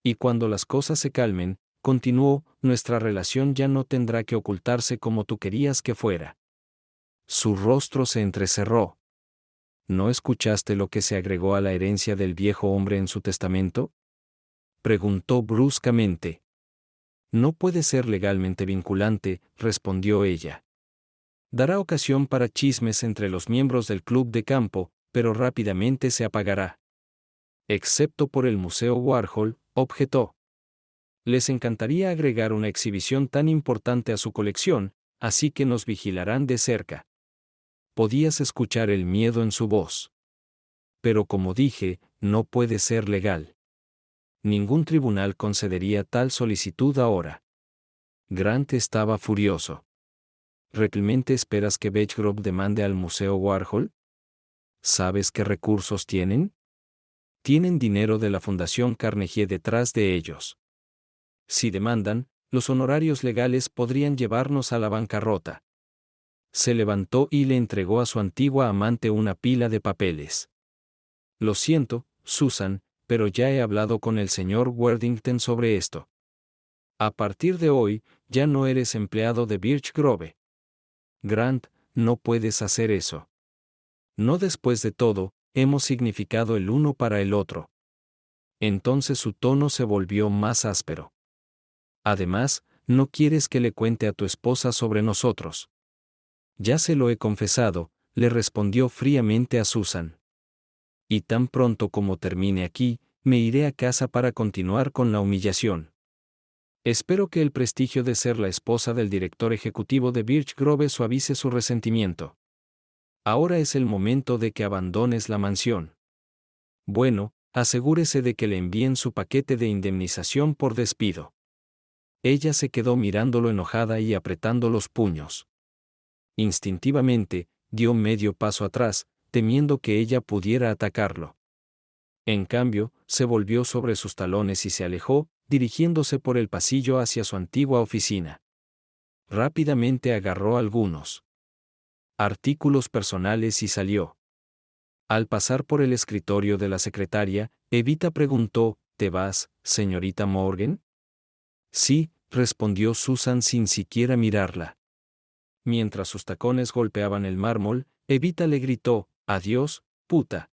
Y cuando las cosas se calmen, continuó, nuestra relación ya no tendrá que ocultarse como tú querías que fuera. Su rostro se entrecerró. ¿No escuchaste lo que se agregó a la herencia del viejo hombre en su testamento? Preguntó bruscamente. No puede ser legalmente vinculante, respondió ella. Dará ocasión para chismes entre los miembros del club de campo, pero rápidamente se apagará. Excepto por el Museo Warhol, objetó. Les encantaría agregar una exhibición tan importante a su colección, así que nos vigilarán de cerca. Podías escuchar el miedo en su voz. Pero como dije, no puede ser legal. Ningún tribunal concedería tal solicitud ahora. Grant estaba furioso. ¿Realmente esperas que Beechgrove demande al Museo Warhol? ¿Sabes qué recursos tienen? Tienen dinero de la Fundación Carnegie detrás de ellos. Si demandan, los honorarios legales podrían llevarnos a la bancarrota. Se levantó y le entregó a su antigua amante una pila de papeles. Lo siento, Susan, pero ya he hablado con el señor Worthington sobre esto. A partir de hoy, ya no eres empleado de Birch Grove. Grant, no puedes hacer eso. No después de todo, hemos significado el uno para el otro. Entonces su tono se volvió más áspero. Además, no quieres que le cuente a tu esposa sobre nosotros. Ya se lo he confesado, le respondió fríamente a Susan. Y tan pronto como termine aquí, me iré a casa para continuar con la humillación. Espero que el prestigio de ser la esposa del director ejecutivo de Birch Grove suavice su resentimiento. Ahora es el momento de que abandones la mansión. Bueno, asegúrese de que le envíen su paquete de indemnización por despido. Ella se quedó mirándolo enojada y apretando los puños. Instintivamente, dio medio paso atrás, temiendo que ella pudiera atacarlo. En cambio, se volvió sobre sus talones y se alejó, dirigiéndose por el pasillo hacia su antigua oficina. Rápidamente agarró algunos artículos personales y salió. Al pasar por el escritorio de la secretaria, Evita preguntó, ¿te vas, señorita Morgan? Sí, respondió Susan sin siquiera mirarla. Mientras sus tacones golpeaban el mármol, Evita le gritó, «Adiós, puta».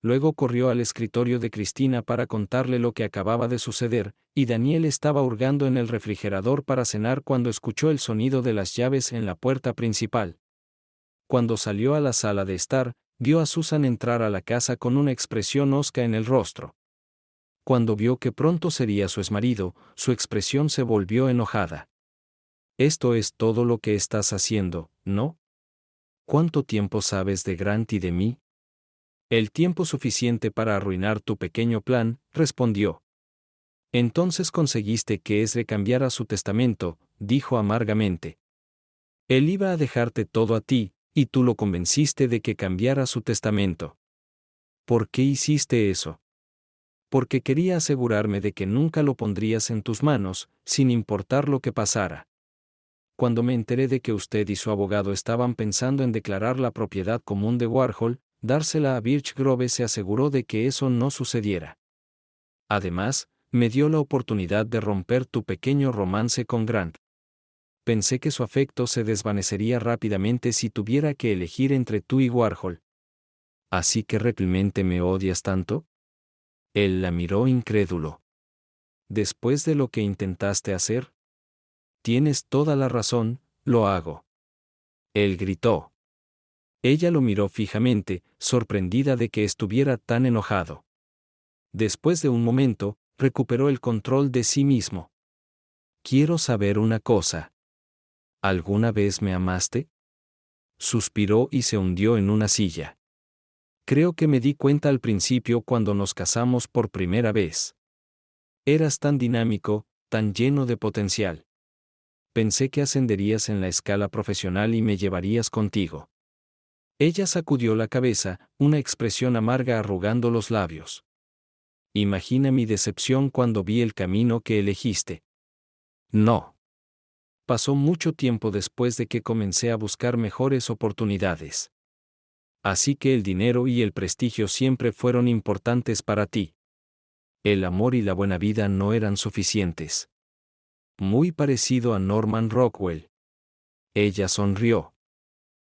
Luego corrió al escritorio de Cristina para contarle lo que acababa de suceder, y Daniel estaba hurgando en el refrigerador para cenar cuando escuchó el sonido de las llaves en la puerta principal. Cuando salió a la sala de estar, vio a Susan entrar a la casa con una expresión hosca en el rostro. Cuando vio que pronto sería su exmarido, su expresión se volvió enojada. «Esto es todo lo que estás haciendo, ¿no? ¿Cuánto tiempo sabes de Grant y de mí?» «El tiempo suficiente para arruinar tu pequeño plan», respondió. «Entonces conseguiste que Ezra cambiara su testamento», dijo amargamente. «Él iba a dejarte todo a ti, y tú lo convenciste de que cambiara su testamento». «¿Por qué hiciste eso?» «Porque quería asegurarme de que nunca lo pondrías en tus manos, sin importar lo que pasara. Cuando me enteré de que usted y su abogado estaban pensando en declarar la propiedad común de Warhol, dársela a Birch Grove, se aseguró de que eso no sucediera. Además, me dio la oportunidad de romper tu pequeño romance con Grant. Pensé que su afecto se desvanecería rápidamente si tuviera que elegir entre tú y Warhol. ¿Así que realmente me odias tanto?» Él la miró incrédulo. «¿Después de lo que intentaste hacer?» «Tienes toda la razón, lo hago». Él gritó. Ella lo miró fijamente, sorprendida de que estuviera tan enojado. Después de un momento, recuperó el control de sí mismo. «Quiero saber una cosa. ¿Alguna vez me amaste?» Suspiró y se hundió en una silla. «Creo que me di cuenta al principio cuando nos casamos por primera vez. Eras tan dinámico, tan lleno de potencial. Pensé que ascenderías en la escala profesional y me llevarías contigo». Ella sacudió la cabeza, una expresión amarga arrugando los labios. «Imagina mi decepción cuando vi el camino que elegiste». «No. pasó mucho tiempo después de que comencé a buscar mejores oportunidades. Así que el dinero y el prestigio siempre fueron importantes para ti. El amor y la buena vida no eran suficientes. Muy parecido a Norman Rockwell. Ella sonrió.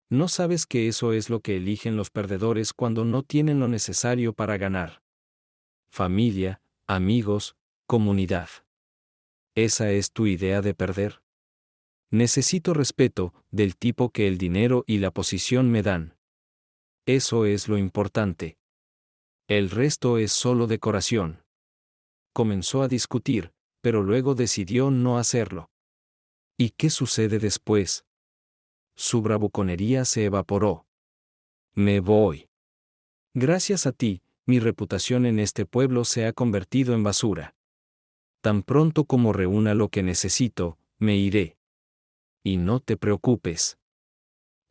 ¿No sabes que eso es lo que eligen los perdedores cuando no tienen lo necesario para ganar? Familia, amigos, comunidad. ¿Esa es tu idea de perder? Necesito respeto, del tipo que el dinero y la posición me dan. Eso es lo importante. El resto es solo decoración. Comenzó a discutir, pero luego decidió no hacerlo. ¿Y qué sucede después? Su bravuconería se evaporó. Me voy. Gracias a ti, mi reputación en este pueblo se ha convertido en basura. Tan pronto como reúna lo que necesito, me iré. Y no te preocupes.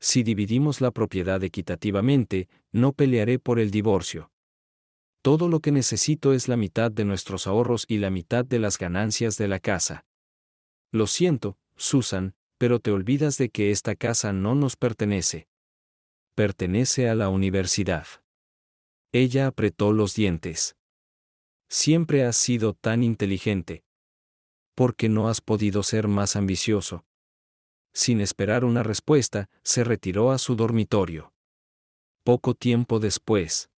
Si dividimos la propiedad equitativamente, no pelearé por el divorcio. Todo lo que necesito es la mitad de nuestros ahorros y la mitad de las ganancias de la casa. Lo siento, Susan, pero te olvidas de que esta casa no nos pertenece. Pertenece a la universidad. Ella apretó los dientes. Siempre has sido tan inteligente. ¿Por qué no has podido ser más ambicioso? Sin esperar una respuesta, se retiró a su dormitorio. Poco tiempo después,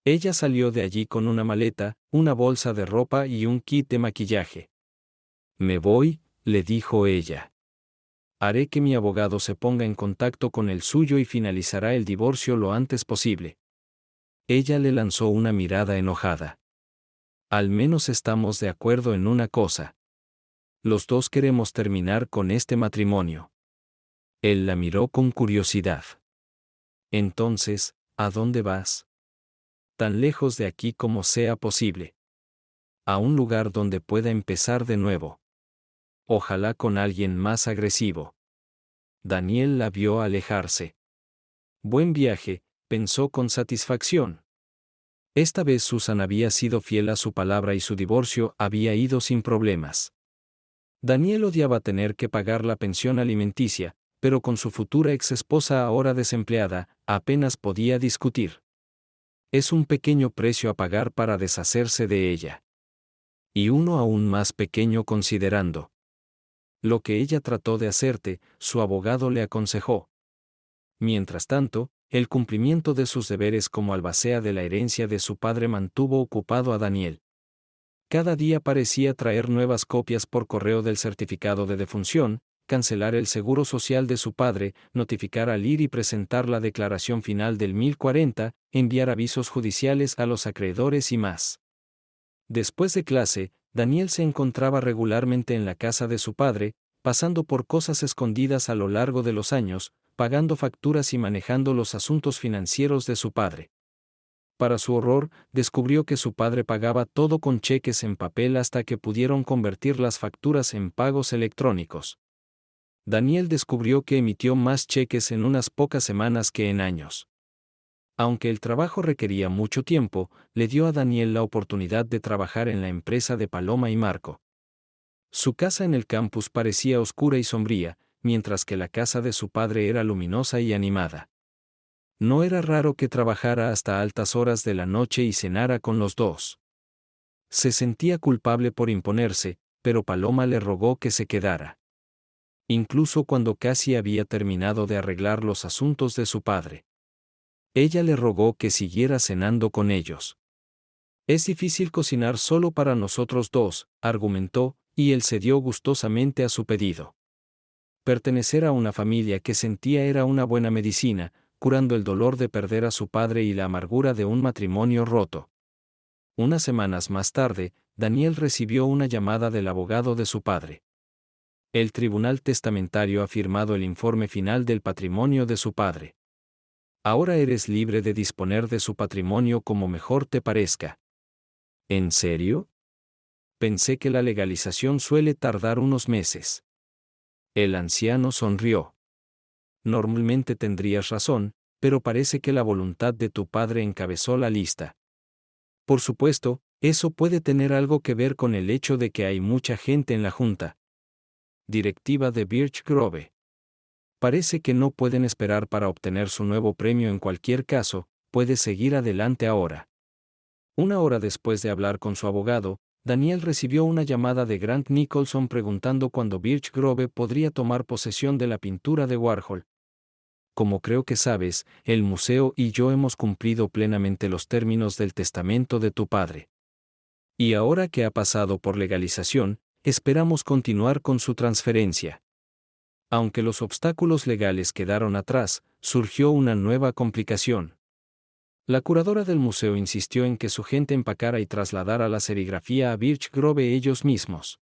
ella salió de allí con una maleta, una bolsa de ropa y un kit de maquillaje. Me voy, le dijo ella. Haré que mi abogado se ponga en contacto con el suyo y finalizará el divorcio lo antes posible. Ella le lanzó una mirada enojada. Al menos estamos de acuerdo en una cosa. Los dos queremos terminar con este matrimonio. Él la miró con curiosidad. Entonces, ¿a dónde vas? Tan lejos de aquí como sea posible. A un lugar donde pueda empezar de nuevo. Ojalá con alguien más agresivo. Daniel la vio alejarse. Buen viaje, pensó con satisfacción. Esta vez Susan había sido fiel a su palabra y su divorcio había ido sin problemas. Daniel odiaba tener que pagar la pensión alimenticia, pero con su futura ex-esposa ahora desempleada, apenas podía discutir. Es un pequeño precio a pagar para deshacerse de ella. Y uno aún más pequeño considerando lo que ella trató de hacerte, su abogado le aconsejó. Mientras tanto, el cumplimiento de sus deberes como albacea de la herencia de su padre mantuvo ocupado a Daniel. Cada día parecía traer nuevas copias por correo del certificado de defunción, cancelar el seguro social de su padre, notificar al IR y presentar la declaración final del 1040, enviar avisos judiciales a los acreedores y más. Después de clase, Daniel se encontraba regularmente en la casa de su padre, pasando por cosas escondidas a lo largo de los años, pagando facturas y manejando los asuntos financieros de su padre. Para su horror, descubrió que su padre pagaba todo con cheques en papel hasta que pudieron convertir las facturas en pagos electrónicos. Daniel descubrió que emitió más cheques en unas pocas semanas que en años. Aunque el trabajo requería mucho tiempo, le dio a Daniel la oportunidad de trabajar en la empresa de Paloma y Marco. Su casa en el campus parecía oscura y sombría, mientras que la casa de su padre era luminosa y animada. No era raro que trabajara hasta altas horas de la noche y cenara con los dos. Se sentía culpable por imponerse, pero Paloma le rogó que se quedara. Incluso cuando casi había terminado de arreglar los asuntos de su padre. Ella le rogó que siguiera cenando con ellos. Es difícil cocinar solo para nosotros dos, argumentó, y él cedió gustosamente a su pedido. Pertenecer a una familia que sentía era una buena medicina, curando el dolor de perder a su padre y la amargura de un matrimonio roto. Unas semanas más tarde, Daniel recibió una llamada del abogado de su padre. El tribunal testamentario ha firmado el informe final del patrimonio de su padre. Ahora eres libre de disponer de su patrimonio como mejor te parezca. ¿En serio? Pensé que la legalización suele tardar unos meses. El anciano sonrió. Normalmente tendrías razón, pero parece que la voluntad de tu padre encabezó la lista. Por supuesto, eso puede tener algo que ver con el hecho de que hay mucha gente en la junta. directiva de Birch Grove. Parece que no pueden esperar para obtener su nuevo premio en cualquier caso, puede seguir adelante ahora. Una hora después de hablar con su abogado, Daniel recibió una llamada de Grant Nicholson preguntando cuándo Birch Grove podría tomar posesión de la pintura de Warhol. Como creo que sabes, el museo y yo hemos cumplido plenamente los términos del testamento de tu padre. Y ahora que ha pasado por legalización, esperamos continuar con su transferencia. Aunque los obstáculos legales quedaron atrás, surgió una nueva complicación. La curadora del museo insistió en que su gente empacara y trasladara la serigrafía a Birch Grove ellos mismos.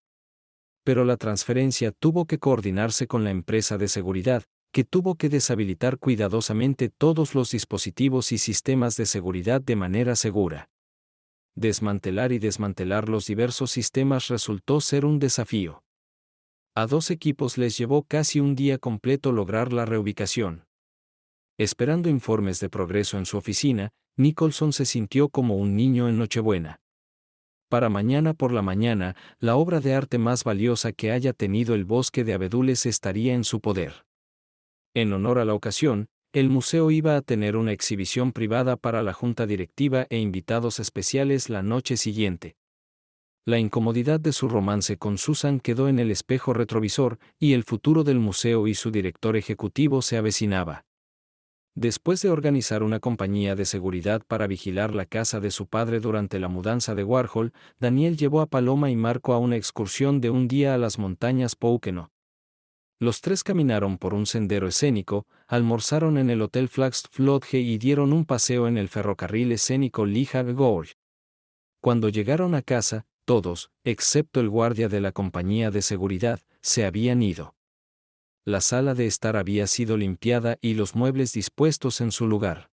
Pero la transferencia tuvo que coordinarse con la empresa de seguridad, que tuvo que deshabilitar cuidadosamente todos los dispositivos y sistemas de seguridad de manera segura. Desmantelar y desmantelar los diversos sistemas resultó ser un desafío. A 2 equipos les llevó casi un día completo lograr la reubicación. Esperando informes de progreso en su oficina, Nicholson se sintió como un niño en Nochebuena. Para mañana por la mañana, la obra de arte más valiosa que haya tenido el bosque de abedules estaría en su poder. En honor a la ocasión, el museo iba a tener una exhibición privada para la junta directiva e invitados especiales la noche siguiente. La incomodidad de su romance con Susan quedó en el espejo retrovisor, y el futuro del museo y su director ejecutivo se avecinaba. Después de organizar una compañía de seguridad para vigilar la casa de su padre durante la mudanza de Warhol, Daniel llevó a Paloma y Marco a una excursión de un día a las montañas Pocono. Los 3 caminaron por un sendero escénico, almorzaron en el Hotel Flagstaff Lodge y dieron un paseo en el ferrocarril escénico Lehigh Gorge. Cuando llegaron a casa, todos, excepto el guardia de la compañía de seguridad, se habían ido. La sala de estar había sido limpiada y los muebles dispuestos en su lugar.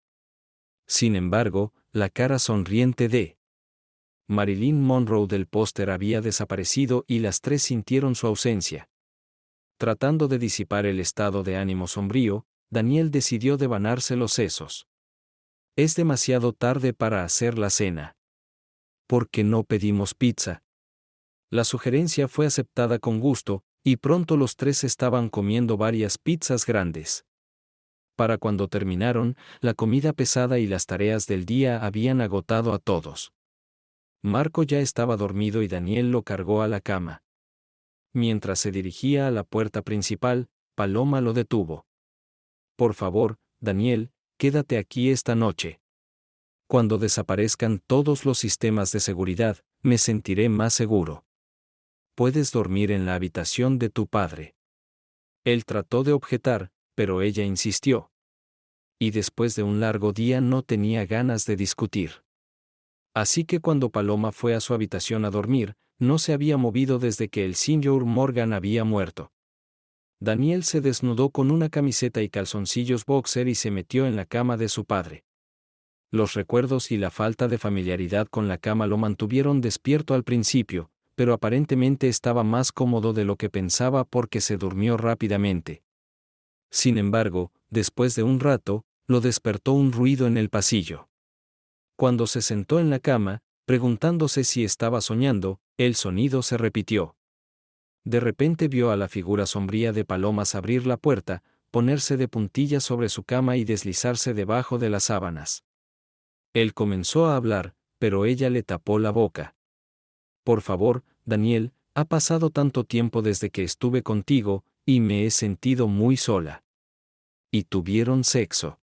Sin embargo, la cara sonriente de Marilyn Monroe del póster había desaparecido y las 3 sintieron su ausencia. Tratando de disipar el estado de ánimo sombrío, Daniel decidió devanarse los sesos. Es demasiado tarde para hacer la cena. ¿Por qué no pedimos pizza? La sugerencia fue aceptada con gusto, y pronto los 3 estaban comiendo varias pizzas grandes. Para cuando terminaron, la comida pesada y las tareas del día habían agotado a todos. Marco ya estaba dormido y Daniel lo cargó a la cama. Mientras se dirigía a la puerta principal, Paloma lo detuvo. Por favor, Daniel, quédate aquí esta noche. Cuando desaparezcan todos los sistemas de seguridad, me sentiré más seguro. Puedes dormir en la habitación de tu padre. Él trató de objetar, pero ella insistió. Y después de un largo día no tenía ganas de discutir. Así que cuando Paloma fue a su habitación a dormir, no se había movido desde que el Sr. Morgan había muerto. Daniel se desnudó con una camiseta y calzoncillos boxer y se metió en la cama de su padre. Los recuerdos y la falta de familiaridad con la cama lo mantuvieron despierto al principio, pero aparentemente estaba más cómodo de lo que pensaba porque se durmió rápidamente. Sin embargo, después de un rato, lo despertó un ruido en el pasillo. Cuando se sentó en la cama, preguntándose si estaba soñando, el sonido se repitió. De repente vio a la figura sombría de Palomas abrir la puerta, ponerse de puntillas sobre su cama y deslizarse debajo de las sábanas. Él comenzó a hablar, pero ella le tapó la boca. Por favor, Daniel, ha pasado tanto tiempo desde que estuve contigo, y me he sentido muy sola. Y tuvieron sexo.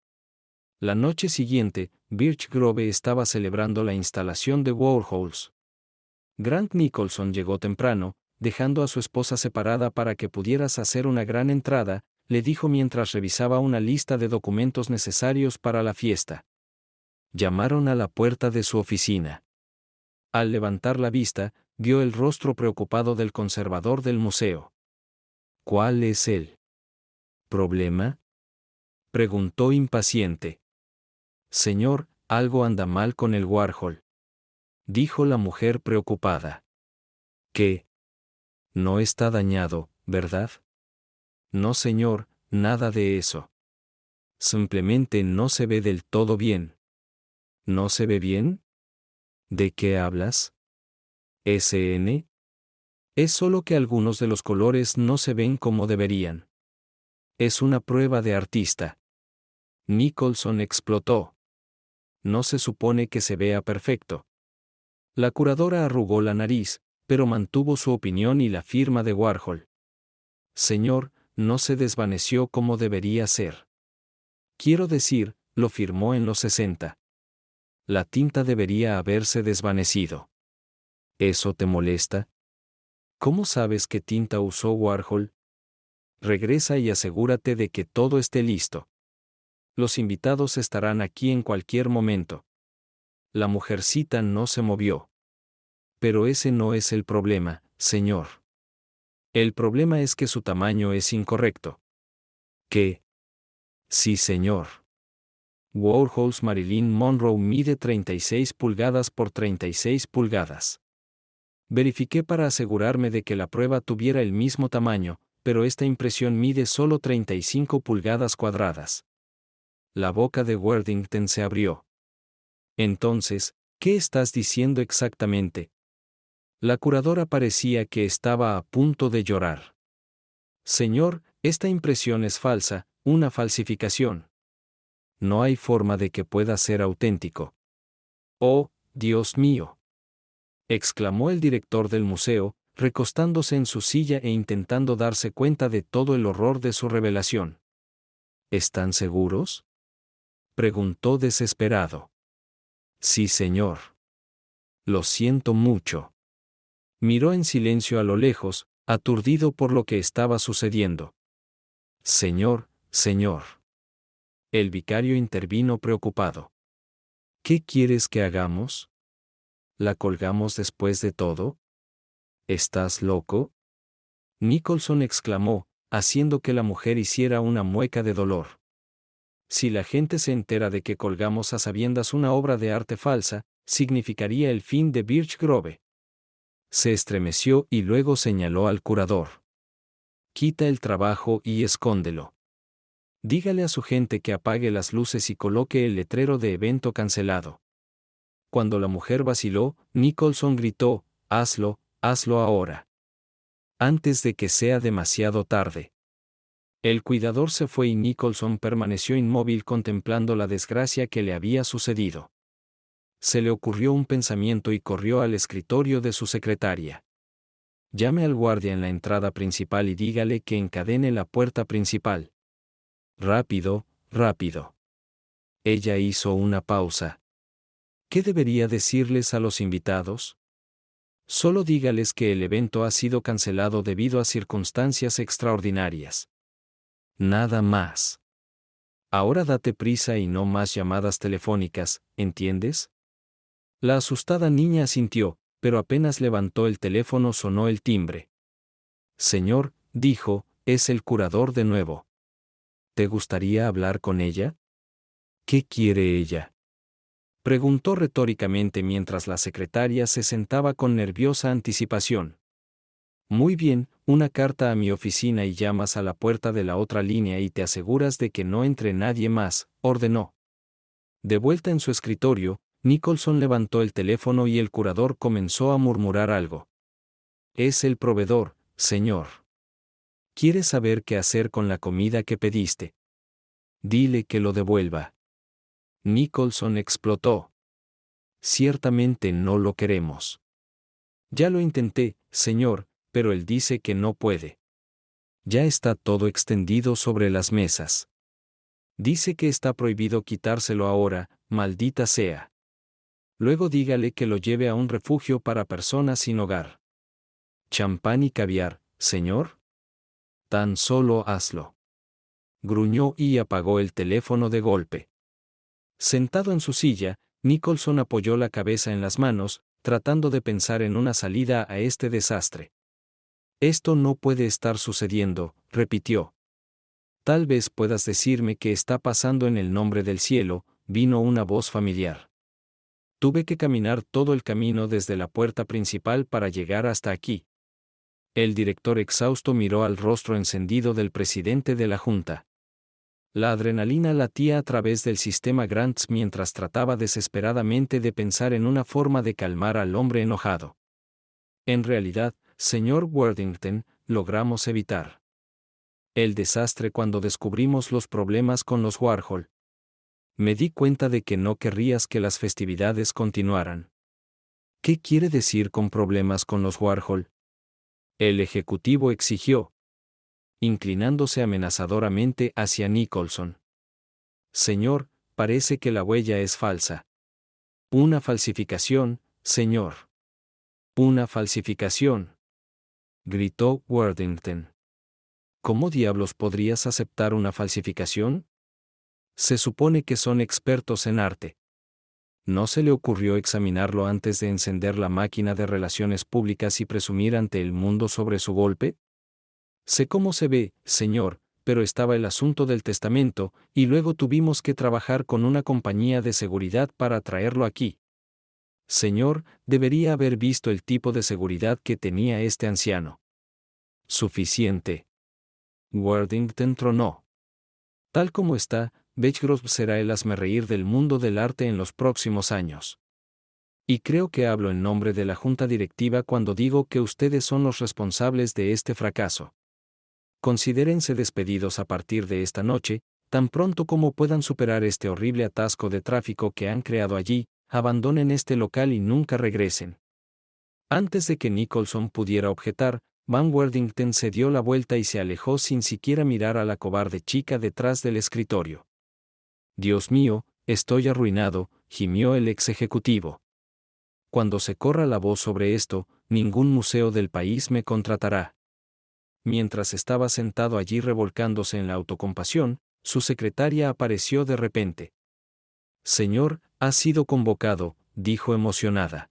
La noche siguiente, Birch Grove estaba celebrando la instalación de Warhols. Grant Nicholson llegó temprano, dejando a su esposa separada para que pudieras hacer una gran entrada, le dijo mientras revisaba una lista de documentos necesarios para la fiesta. Llamaron a la puerta de su oficina. Al levantar la vista, vio el rostro preocupado del conservador del museo. ¿Cuál es el problema?, preguntó impaciente. Señor, algo anda mal con el Warhol, dijo la mujer preocupada. ¿Qué? No está dañado, ¿verdad? No, señor, nada de eso. Simplemente no se ve del todo bien. ¿No se ve bien? ¿De qué hablas? ¿SN? Es solo que algunos de los colores no se ven como deberían. Es una prueba de artista. Nicholson explotó. No se supone que se vea perfecto. La curadora arrugó la nariz, pero mantuvo su opinión y la firma de Warhol. Señor, no se desvaneció como debería ser. Quiero decir, lo firmó en los 60. La tinta debería haberse desvanecido. ¿Eso te molesta? ¿Cómo sabes qué tinta usó Warhol? Regresa y asegúrate de que todo esté listo. Los invitados estarán aquí en cualquier momento. La mujercita no se movió. Pero ese no es el problema, señor. El problema es que su tamaño es incorrecto. ¿Qué? Sí, señor. Warhol's Marilyn Monroe mide 36 pulgadas por 36 pulgadas. Verifiqué para asegurarme de que la prueba tuviera el mismo tamaño, pero esta impresión mide solo 35 pulgadas cuadradas. La boca de Worthington se abrió. Entonces, ¿qué estás diciendo exactamente? La curadora parecía que estaba a punto de llorar. Señor, esta impresión es falsa, una falsificación. No hay forma de que pueda ser auténtico. ¡Oh, Dios mío! Exclamó el director del museo, recostándose en su silla e intentando darse cuenta de todo el horror de su revelación. ¿Están seguros? Preguntó desesperado. Sí, señor. Lo siento mucho. Miró en silencio a lo lejos, aturdido por lo que estaba sucediendo. Señor, señor. El vicario intervino preocupado. ¿Qué quieres que hagamos? ¿La colgamos después de todo? ¿Estás loco? Nicholson exclamó, haciendo que la mujer hiciera una mueca de dolor. Si la gente se entera de que colgamos a sabiendas una obra de arte falsa, significaría el fin de Birch Grove. Se estremeció y luego señaló al curador. Quita el trabajo y escóndelo. Dígale a su gente que apague las luces y coloque el letrero de evento cancelado. Cuando la mujer vaciló, Nicholson gritó, hazlo, hazlo ahora. Antes de que sea demasiado tarde. El cuidador se fue y Nicholson permaneció inmóvil contemplando la desgracia que le había sucedido. Se le ocurrió un pensamiento y corrió al escritorio de su secretaria. Llame al guardia en la entrada principal y dígale que encadene la puerta principal. Rápido, rápido. Ella hizo una pausa. ¿Qué debería decirles a los invitados? Solo dígales que el evento ha sido cancelado debido a circunstancias extraordinarias. Nada más. Ahora date prisa y no más llamadas telefónicas, ¿entiendes? La asustada niña asintió, pero apenas levantó el teléfono sonó el timbre. Señor, dijo, es el curador de nuevo. ¿Te gustaría hablar con ella? ¿Qué quiere ella? Preguntó retóricamente mientras la secretaria se sentaba con nerviosa anticipación. Muy bien, una carta a mi oficina y llamas a la puerta de la otra línea y te aseguras de que no entre nadie más, ordenó. De vuelta en su escritorio, Nicholson levantó el teléfono y el curador comenzó a murmurar algo. Es el proveedor, señor. ¿Quiere saber qué hacer con la comida que pediste? Dile que lo devuelva. Nicholson explotó. Ciertamente no lo queremos. Ya lo intenté, señor, pero él dice que no puede. Ya está todo extendido sobre las mesas. Dice que está prohibido quitárselo ahora, maldita sea. Luego dígale que lo lleve a un refugio para personas sin hogar. ¿Champán y caviar, señor? Tan solo hazlo. Gruñó y apagó el teléfono de golpe. Sentado en su silla, Nicholson apoyó la cabeza en las manos, tratando de pensar en una salida a este desastre. Esto no puede estar sucediendo, repitió. Tal vez puedas decirme qué está pasando en el nombre del cielo, vino una voz familiar. Tuve que caminar todo el camino desde la puerta principal para llegar hasta aquí. El director exhausto miró al rostro encendido del presidente de la Junta. La adrenalina latía a través del sistema Grants mientras trataba desesperadamente de pensar en una forma de calmar al hombre enojado. En realidad, señor Worthington, logramos evitar el desastre cuando descubrimos los problemas con los Warhol. Me di cuenta de que no querrías que las festividades continuaran. ¿Qué quiere decir con problemas con los Warhol? El ejecutivo exigió, inclinándose amenazadoramente hacia Nicholson. Señor, parece que la huella es falsa. Una falsificación, señor. Una falsificación, gritó Worthington. ¿Cómo diablos podrías aceptar una falsificación? Se supone que son expertos en arte. ¿No se le ocurrió examinarlo antes de encender la máquina de relaciones públicas y presumir ante el mundo sobre su golpe? Sé cómo se ve, señor, pero estaba el asunto del testamento, y luego tuvimos que trabajar con una compañía de seguridad para traerlo aquí. Señor, debería haber visto el tipo de seguridad que tenía este anciano. Suficiente. Worthington tronó. Tal como está, Beechgrove será el hazmerreír del mundo del arte en los próximos años. Y creo que hablo en nombre de la junta directiva cuando digo que ustedes son los responsables de este fracaso. Considérense despedidos a partir de esta noche, tan pronto como puedan superar este horrible atasco de tráfico que han creado allí, abandonen este local y nunca regresen. Antes de que Nicholson pudiera objetar, Van Worthington se dio la vuelta y se alejó sin siquiera mirar a la cobarde chica detrás del escritorio. Dios mío, estoy arruinado, gimió el ex ejecutivo. Cuando se corra la voz sobre esto, ningún museo del país me contratará. Mientras estaba sentado allí revolcándose en la autocompasión, su secretaria apareció de repente. Señor, ha sido convocado, dijo emocionada.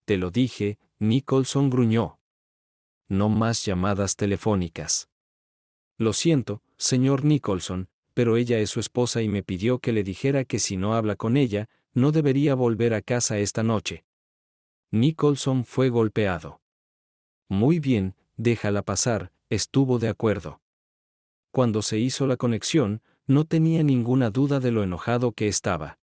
Te lo dije, Nicholson gruñó. No más llamadas telefónicas. Lo siento, señor Nicholson, pero ella es su esposa y me pidió que le dijera que si no habla con ella, no debería volver a casa esta noche. Nicholson fue golpeado. Muy bien, déjala pasar, estuvo de acuerdo. Cuando se hizo la conexión, no tenía ninguna duda de lo enojado que estaba.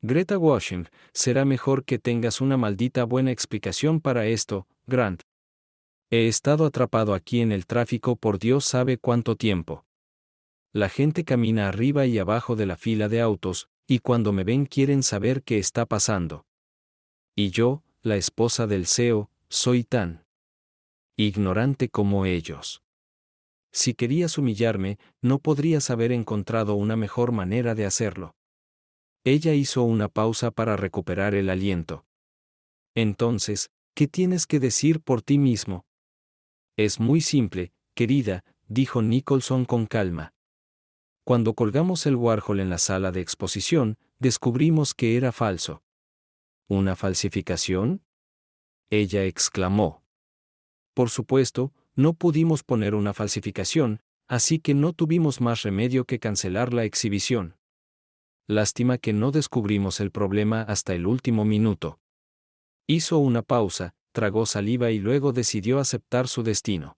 Greta Washington, será mejor que tengas una maldita buena explicación para esto, Grant. He estado atrapado aquí en el tráfico por Dios sabe cuánto tiempo. La gente camina arriba y abajo de la fila de autos, y cuando me ven quieren saber qué está pasando. Y yo, la esposa del CEO, soy tan ignorante como ellos. Si querías humillarme, no podrías haber encontrado una mejor manera de hacerlo. Ella hizo una pausa para recuperar el aliento. Entonces, ¿qué tienes que decir por ti mismo? Es muy simple, querida, dijo Nicholson con calma. Cuando colgamos el Warhol en la sala de exposición, descubrimos que era falso. ¿Una falsificación? Ella exclamó. Por supuesto, no pudimos poner una falsificación, así que no tuvimos más remedio que cancelar la exhibición. Lástima que no descubrimos el problema hasta el último minuto. Hizo una pausa, tragó saliva y luego decidió aceptar su destino.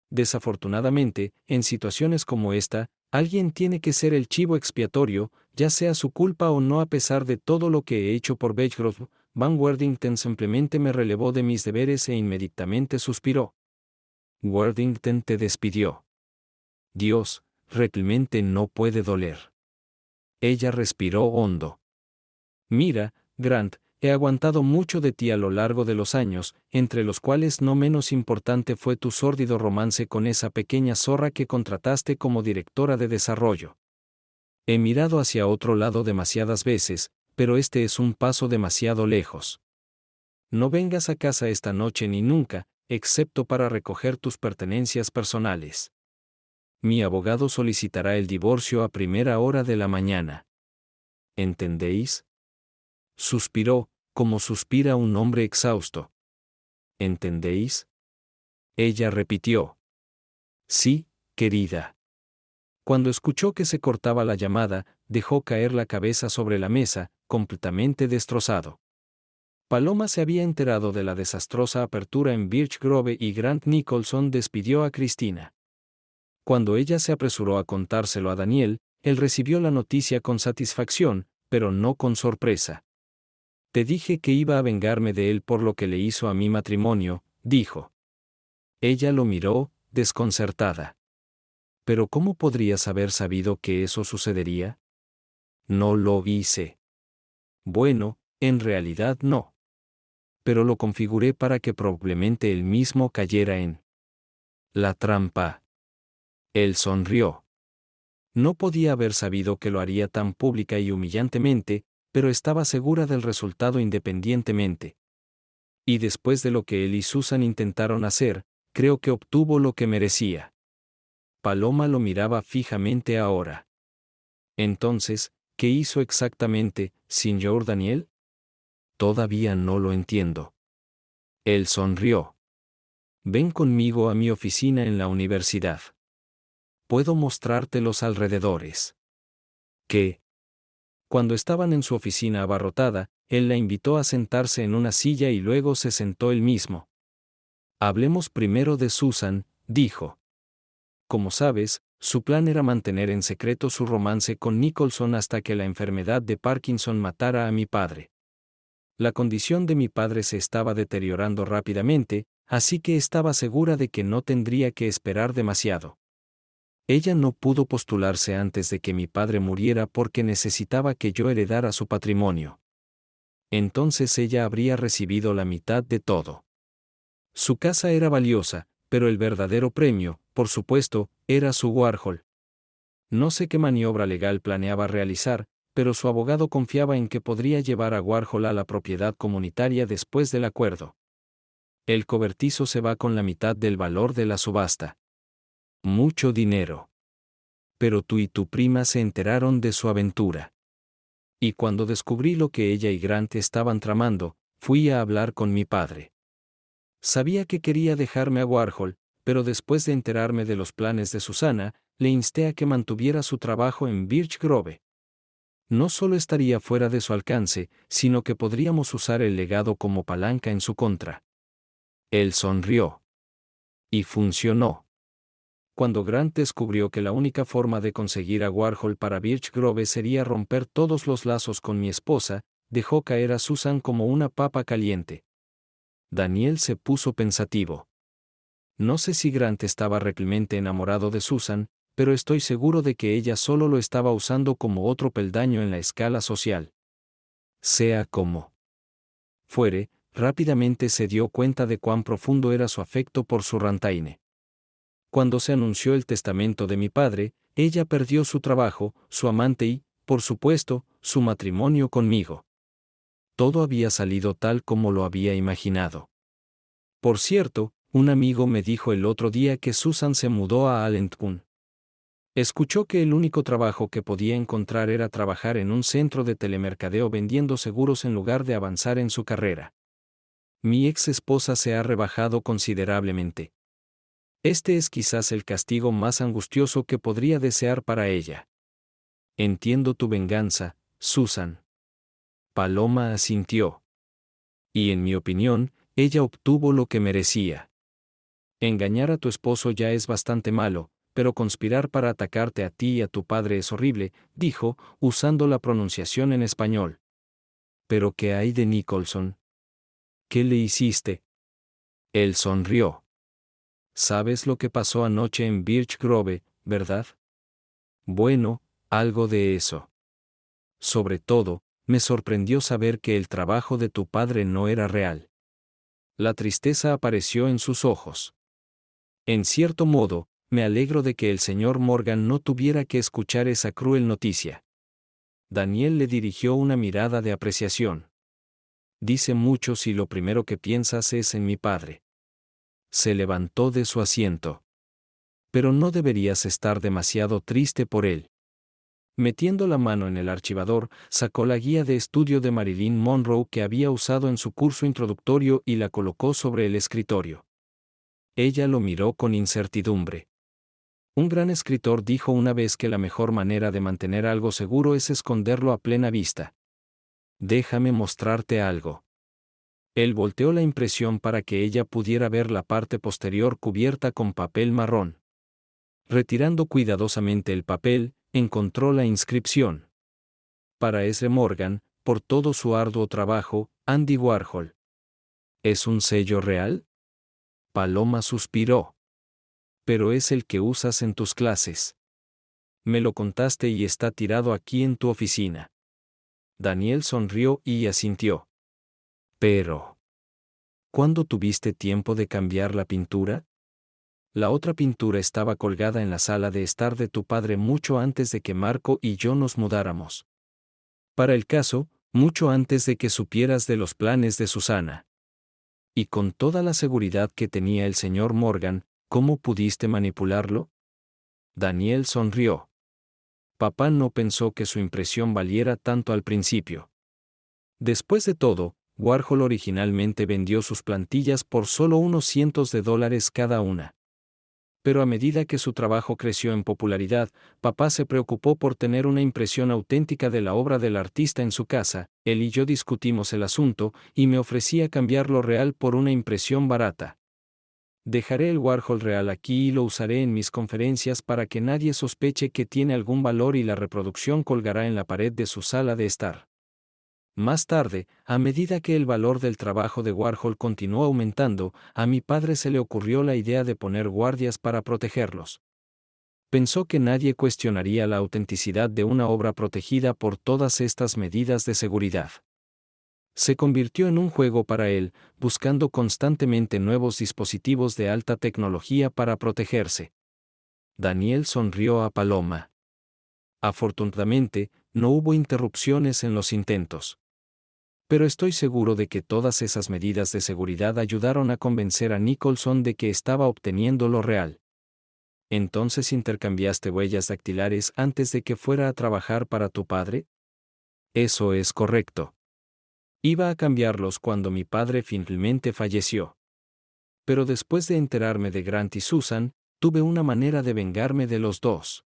Desafortunadamente, en situaciones como esta, alguien tiene que ser el chivo expiatorio, ya sea su culpa o no. A pesar de todo lo que he hecho por Beechgrove, Van Worthington simplemente me relevó de mis deberes e inmediatamente suspiró. Worthington te despidió. Dios, realmente no puede doler. Ella respiró hondo. Mira, Grant, he aguantado mucho de ti a lo largo de los años, entre los cuales no menos importante fue tu sórdido romance con esa pequeña zorra que contrataste como directora de desarrollo. He mirado hacia otro lado demasiadas veces, pero este es un paso demasiado lejos. No vengas a casa esta noche ni nunca, excepto para recoger tus pertenencias personales. Mi abogado solicitará el divorcio a primera hora de la mañana. ¿Entendéis? Suspiró, como suspira un hombre exhausto. ¿Entendéis? Ella repitió. Sí, querida. Cuando escuchó que se cortaba la llamada, dejó caer la cabeza sobre la mesa, completamente destrozado. Paloma se había enterado de la desastrosa apertura en Birch Grove y Grant Nicholson despidió a Cristina. Cuando ella se apresuró a contárselo a Daniel, él recibió la noticia con satisfacción, pero no con sorpresa. Te dije que iba a vengarme de él por lo que le hizo a mi matrimonio, dijo. Ella lo miró, desconcertada. ¿Pero cómo podrías haber sabido que eso sucedería? No lo hice. Bueno, en realidad no. Pero lo configuré para que probablemente él mismo cayera en la trampa. Él sonrió. No podía haber sabido que lo haría tan pública y humillantemente, pero estaba segura del resultado independientemente. Y después de lo que él y Susan intentaron hacer, creo que obtuvo lo que merecía. Paloma lo miraba fijamente ahora. Entonces, ¿qué hizo exactamente, señor Daniel? Todavía no lo entiendo. Él sonrió. Ven conmigo a mi oficina en la universidad. Puedo mostrarte los alrededores. ¿Qué? Cuando estaban en su oficina abarrotada, él la invitó a sentarse en una silla y luego se sentó él mismo. Hablemos primero de Susan, dijo. Como sabes, su plan era mantener en secreto su romance con Nicholson hasta que la enfermedad de Parkinson matara a mi padre. La condición de mi padre se estaba deteriorando rápidamente, así que estaba segura de que no tendría que esperar demasiado. Ella no pudo postularse antes de que mi padre muriera porque necesitaba que yo heredara su patrimonio. Entonces ella habría recibido la mitad de todo. Su casa era valiosa, pero el verdadero premio, por supuesto, era su Warhol. No sé qué maniobra legal planeaba realizar, pero su abogado confiaba en que podría llevar a Warhol a la propiedad comunitaria después del acuerdo. El cobertizo se va con la mitad del valor de la subasta. Mucho dinero. Pero tú y tu prima se enteraron de su aventura. Y cuando descubrí lo que ella y Grant estaban tramando, fui a hablar con mi padre. Sabía que quería dejarme a Warhol, pero después de enterarme de los planes de Susana, le insté a que mantuviera su trabajo en Birch Grove. No solo estaría fuera de su alcance, sino que podríamos usar el legado como palanca en su contra. Él sonrió. Y funcionó. Cuando Grant descubrió que la única forma de conseguir a Warhol para Birch Grove sería romper todos los lazos con mi esposa, dejó caer a Susan como una papa caliente. Daniel se puso pensativo. No sé si Grant estaba realmente enamorado de Susan, pero estoy seguro de que ella solo lo estaba usando como otro peldaño en la escala social. Sea como fuere, rápidamente se dio cuenta de cuán profundo era su afecto por su Rantaine. Cuando se anunció el testamento de mi padre, ella perdió su trabajo, su amante y, por supuesto, su matrimonio conmigo. Todo había salido tal como lo había imaginado. Por cierto, un amigo me dijo el otro día que Susan se mudó a Allentown. Escuchó que el único trabajo que podía encontrar era trabajar en un centro de telemercadeo vendiendo seguros en lugar de avanzar en su carrera. Mi ex esposa se ha rebajado considerablemente. Este es quizás el castigo más angustioso que podría desear para ella. Entiendo tu venganza, Susan. Paloma asintió. Y en mi opinión, ella obtuvo lo que merecía. Engañar a tu esposo ya es bastante malo, pero conspirar para atacarte a ti y a tu padre es horrible, dijo, usando la pronunciación en español. ¿Pero qué hay de Nicholson? ¿Qué le hiciste? Él sonrió. ¿Sabes lo que pasó anoche en Birch Grove, verdad? Bueno, algo de eso. Sobre todo, me sorprendió saber que el trabajo de tu padre no era real. La tristeza apareció en sus ojos. En cierto modo, me alegro de que el señor Morgan no tuviera que escuchar esa cruel noticia. Daniel le dirigió una mirada de apreciación. Dice mucho si lo primero que piensas es en mi padre. Se levantó de su asiento. Pero no deberías estar demasiado triste por él. Metiendo la mano en el archivador, sacó la guía de estudio de Marilyn Monroe que había usado en su curso introductorio y la colocó sobre el escritorio. Ella lo miró con incertidumbre. Un gran escritor dijo una vez que la mejor manera de mantener algo seguro es esconderlo a plena vista. Déjame mostrarte algo. Él volteó la impresión para que ella pudiera ver la parte posterior cubierta con papel marrón. Retirando cuidadosamente el papel, encontró la inscripción. Para S. Morgan, por todo su arduo trabajo, Andy Warhol. ¿Es un sello real? Paloma suspiró. Pero es el que usas en tus clases. Me lo contaste y está tirado aquí en tu oficina. Daniel sonrió y asintió. Pero, ¿cuándo tuviste tiempo de cambiar la pintura? La otra pintura estaba colgada en la sala de estar de tu padre mucho antes de que Marco y yo nos mudáramos. Para el caso, mucho antes de que supieras de los planes de Susana. Y con toda la seguridad que tenía el señor Morgan, ¿cómo pudiste manipularlo? Daniel sonrió. Papá no pensó que su impresión valiera tanto al principio. Después de todo, Warhol originalmente vendió sus plantillas por solo unos cientos de dólares cada una. Pero a medida que su trabajo creció en popularidad, papá se preocupó por tener una impresión auténtica de la obra del artista en su casa. Él y yo discutimos el asunto, y me ofrecía cambiar lo real por una impresión barata. Dejaré el Warhol real aquí y lo usaré en mis conferencias para que nadie sospeche que tiene algún valor, y la reproducción colgará en la pared de su sala de estar. Más tarde, a medida que el valor del trabajo de Warhol continuó aumentando, a mi padre se le ocurrió la idea de poner guardias para protegerlos. Pensó que nadie cuestionaría la autenticidad de una obra protegida por todas estas medidas de seguridad. Se convirtió en un juego para él, buscando constantemente nuevos dispositivos de alta tecnología para protegerse. Daniel sonrió a Paloma. Afortunadamente, no hubo interrupciones en los intentos. Pero estoy seguro de que todas esas medidas de seguridad ayudaron a convencer a Nicholson de que estaba obteniendo lo real. ¿Entonces intercambiaste huellas dactilares antes de que fuera a trabajar para tu padre? Eso es correcto. Iba a cambiarlos cuando mi padre finalmente falleció. Pero después de enterarme de Grant y Susan, tuve una manera de vengarme de los dos.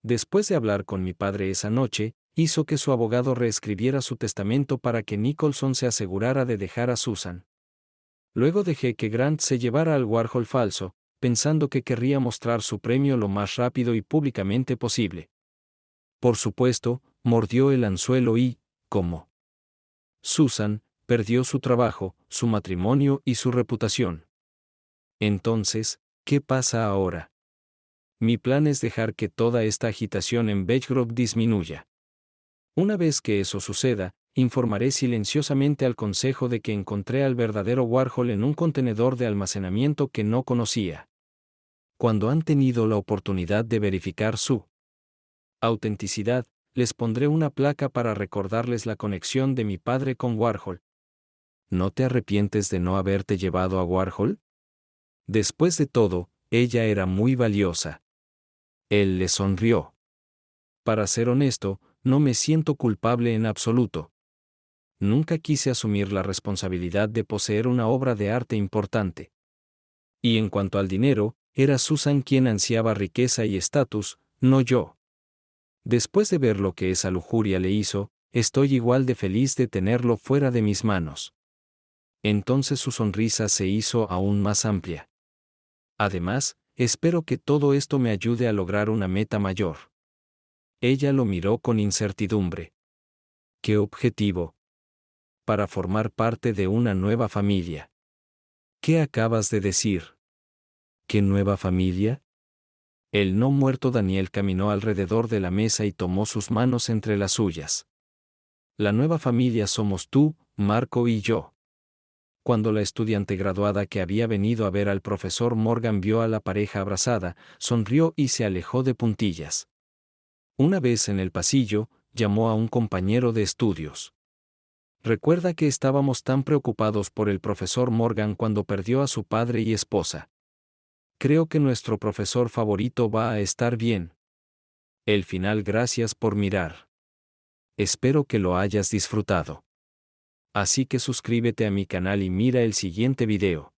Después de hablar con mi padre esa noche, hizo que su abogado reescribiera su testamento para que Nicholson se asegurara de dejar a Susan. Luego dejé que Grant se llevara al Warhol falso, pensando que querría mostrar su premio lo más rápido y públicamente posible. Por supuesto, mordió el anzuelo y, como Susan, perdió su trabajo, su matrimonio y su reputación. Entonces, ¿qué pasa ahora? Mi plan es dejar que toda esta agitación en Beechgrove disminuya. Una vez que eso suceda, informaré silenciosamente al consejo de que encontré al verdadero Warhol en un contenedor de almacenamiento que no conocía. Cuando han tenido la oportunidad de verificar su autenticidad, les pondré una placa para recordarles la conexión de mi padre con Warhol. ¿No te arrepientes de no haberte llevado a Warhol? Después de todo, ella era muy valiosa. Él le sonrió. Para ser honesto, no me siento culpable en absoluto. Nunca quise asumir la responsabilidad de poseer una obra de arte importante. Y en cuanto al dinero, era Susan quien ansiaba riqueza y estatus, no yo. Después de ver lo que esa lujuria le hizo, estoy igual de feliz de tenerlo fuera de mis manos. Entonces su sonrisa se hizo aún más amplia. Además, espero que todo esto me ayude a lograr una meta mayor. Ella lo miró con incertidumbre. ¿Qué objetivo? Para formar parte de una nueva familia. ¿Qué acabas de decir? ¿Qué nueva familia? El no muerto Daniel caminó alrededor de la mesa y tomó sus manos entre las suyas. La nueva familia somos tú, Marco y yo. Cuando la estudiante graduada que había venido a ver al profesor Morgan vio a la pareja abrazada, sonrió y se alejó de puntillas. Una vez en el pasillo, llamó a un compañero de estudios. Recuerda que estábamos tan preocupados por el profesor Morgan cuando perdió a su padre y esposa. Creo que nuestro profesor favorito va a estar bien. El final. Gracias por mirar. Espero que lo hayas disfrutado. Así que suscríbete a mi canal y mira el siguiente video.